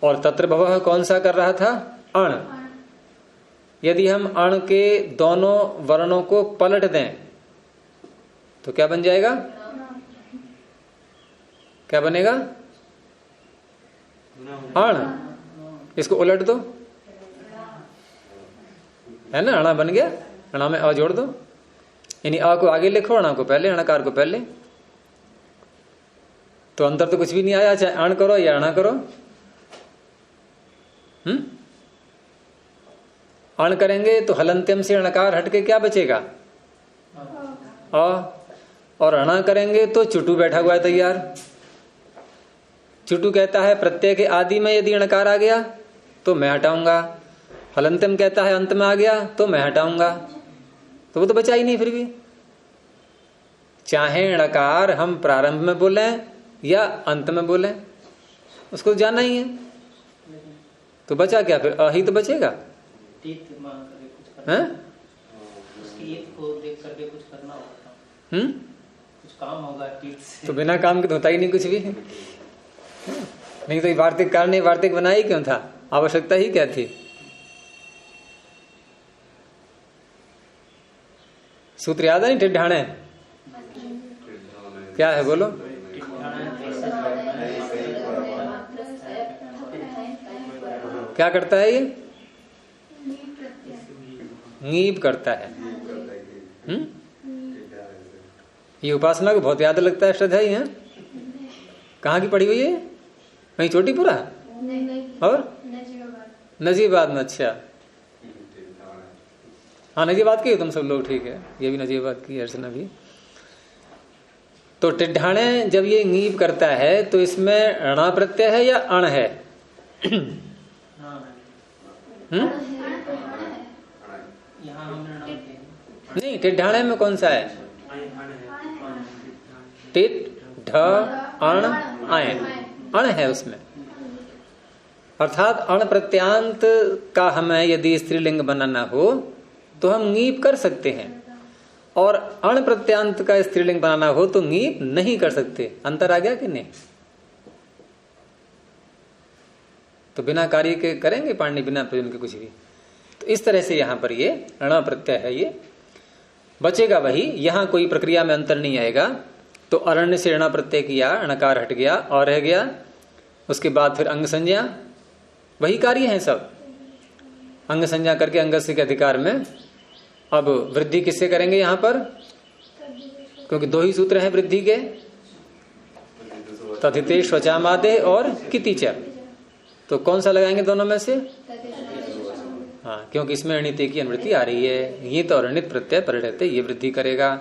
[SPEAKER 1] और तत्र भवः कौन सा कर रहा था? अण। यदि हम अण के दोनों वर्णों को पलट दें तो क्या बन जाएगा? क्या बनेगा? अण। इसको उलट दो, है ना, अणा बन गया। अणा में अ जोड़ दो, यानी अ को आगे लिखो, अणा को पहले, अणकार को पहले। तो अंतर तो कुछ भी नहीं आया, चाहे अण करो या अणा करो। अण करेंगे तो हलंत्यम से अणकार हटके क्या बचेगा? अ। और अणा करेंगे तो चुटू बैठा हुआ है तैयार। चुटू कहता है प्रत्यय के आदि में यदि अणकार आ गया तो मैं हटाऊंगा, हलंत्यम कहता है अंत में आ गया तो मैं हटाऊंगा, तो वो तो बचा ही नहीं। फिर भी चाहे णकार हम प्रारंभ में बोले या अंत में बोले, उसको जाना ही है। तो बचा क्या फिर? अ ही तो बचेगा। हैं?
[SPEAKER 2] कुछ काम होगा
[SPEAKER 1] तो बिना काम के तो होता ही नहीं कुछ भी। नहीं तो वार्तिक कार ने वार्तिक बनाई क्यों था? आवश्यकता ही क्या थी? सूत्र याद है? नहीं, टिड्ढाणे क्या है बोलो? क्या करता है ये? नीब करता है। ये उपासना को बहुत याद लगता है, श्रद्धा ही है। कहाँ की पढ़ी हुई है? वही चोटीपुरा और नजीबाद में। अच्छा, हाँ नजीबाद की हो तुम सब लोग, ठीक है। ये भी नजीबाद की, अर्चना भी। तो टिड्ढाणे जब ये नीब करता है तो इसमें अणा प्रत्यय है या अण है? नहीं, टिड्ढाणे में कौन सा है? टिट ढ अण आयन, अण है उसमें। अर्थात अण प्रत्यांत का हमें यदि स्त्रीलिंग बनाना हो तो हम नीप कर सकते हैं, और अण प्रत्यांत का स्त्रीलिंग बनाना हो तो नीप नहीं कर सकते। अंतर आ गया कि नहीं? तो बिना कार्य के करेंगे पाणिनि, बिना प्रयोजन के कुछ भी। तो इस तरह से यहां पर ये अण प्रत्यय है, ये बचेगा वही। यहां कोई प्रक्रिया में अंतर नहीं आएगा। तो अरण्य से अण प्रत्यय किया, अणकार हट गया और रह गया। उसके बाद फिर अंग संज्ञा, वही कार्य है सब। अंग संज्ञा करके अंगस्य के अधिकार में अब वृद्धि किससे करेंगे यहां पर? क्योंकि दो ही सूत्र हैं वृद्धि के, तथिते स्वचामादे और कितिच। तो कौन सा लगाएंगे दोनों में से? हाँ, क्योंकि इसमें अणिते की अनुवृत्ति आ रही है। ये तो अरणित प्रत्यय पर रहते ये वृद्धि करेगा।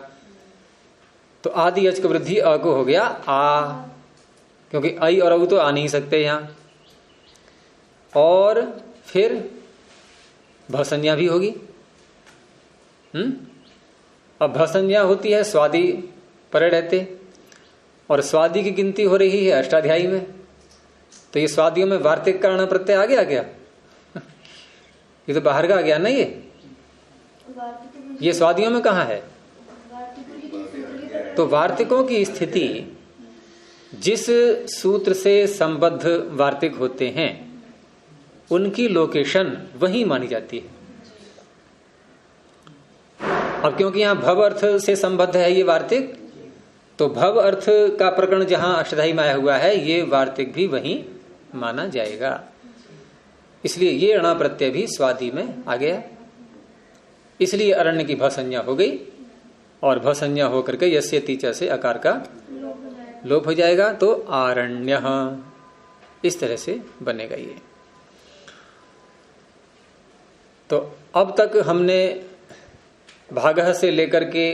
[SPEAKER 1] तो आदि अच को वृद्धि अ को हो गया आ, क्योंकि आई और अ तो आ नहीं सकते यहां। और फिर भसंज्ञा भी होगी। अब भसंज्ञा होती है स्वादि परे रहते, और स्वादि की गिनती हो रही है अष्टाध्यायी में। तो ये स्वादियों में वार्तिक का अण प्रत्यय आ गया। ये तो बाहर का आ गया ना। ये स्वादियों में कहाँ है? तो वार्तिकों की स्थिति जिस सूत्र से संबद्ध वार्तिक होते हैं उनकी लोकेशन वही मानी जाती है। अब क्योंकि यहां भव अर्थ से संबद्ध है ये वार्तिक, तो भव अर्थ का प्रकरण जहां अष्टाध्यायी में आया हुआ है ये वार्तिक भी वही माना जाएगा। इसलिए ये अणा प्रत्यय भी स्वादि में आ गया। इसलिए अरण्य की भ संज्ञा हो गई और भ संज्ञा होकर के यस्य तीचा से आकार का लोप हो जाएगा, तो आरण्य इस तरह से बनेगा ये। तो अब तक हमने भागः से लेकर के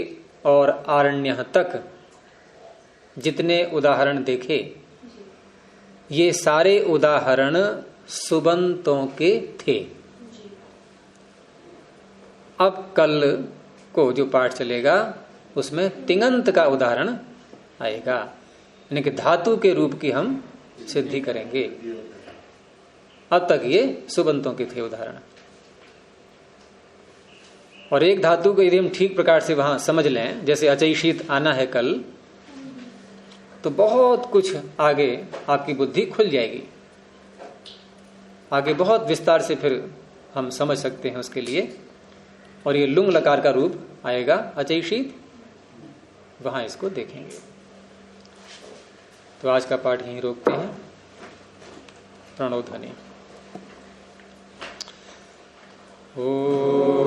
[SPEAKER 1] और आरण्य तक जितने उदाहरण देखे, ये सारे उदाहरण सुबंतों के थे। अब कल को जो पाठ चलेगा उसमें तिङंत का उदाहरण आएगा, यानी कि धातु के रूप की हम सिद्धि करेंगे। अब तक ये सुबंतों के थे उदाहरण। और एक धातु को यदि हम ठीक प्रकार से वहां समझ लें, जैसे अचैषित आना है कल, तो बहुत कुछ आगे आपकी बुद्धि खुल जाएगी। आगे बहुत विस्तार से फिर हम समझ सकते हैं उसके लिए। और ये लुंग लकार का रूप आएगा अचैषित, वहां इसको देखेंगे। तो आज का पाठ यहीं रोकते हैं। प्रणव ध्वनि। ओ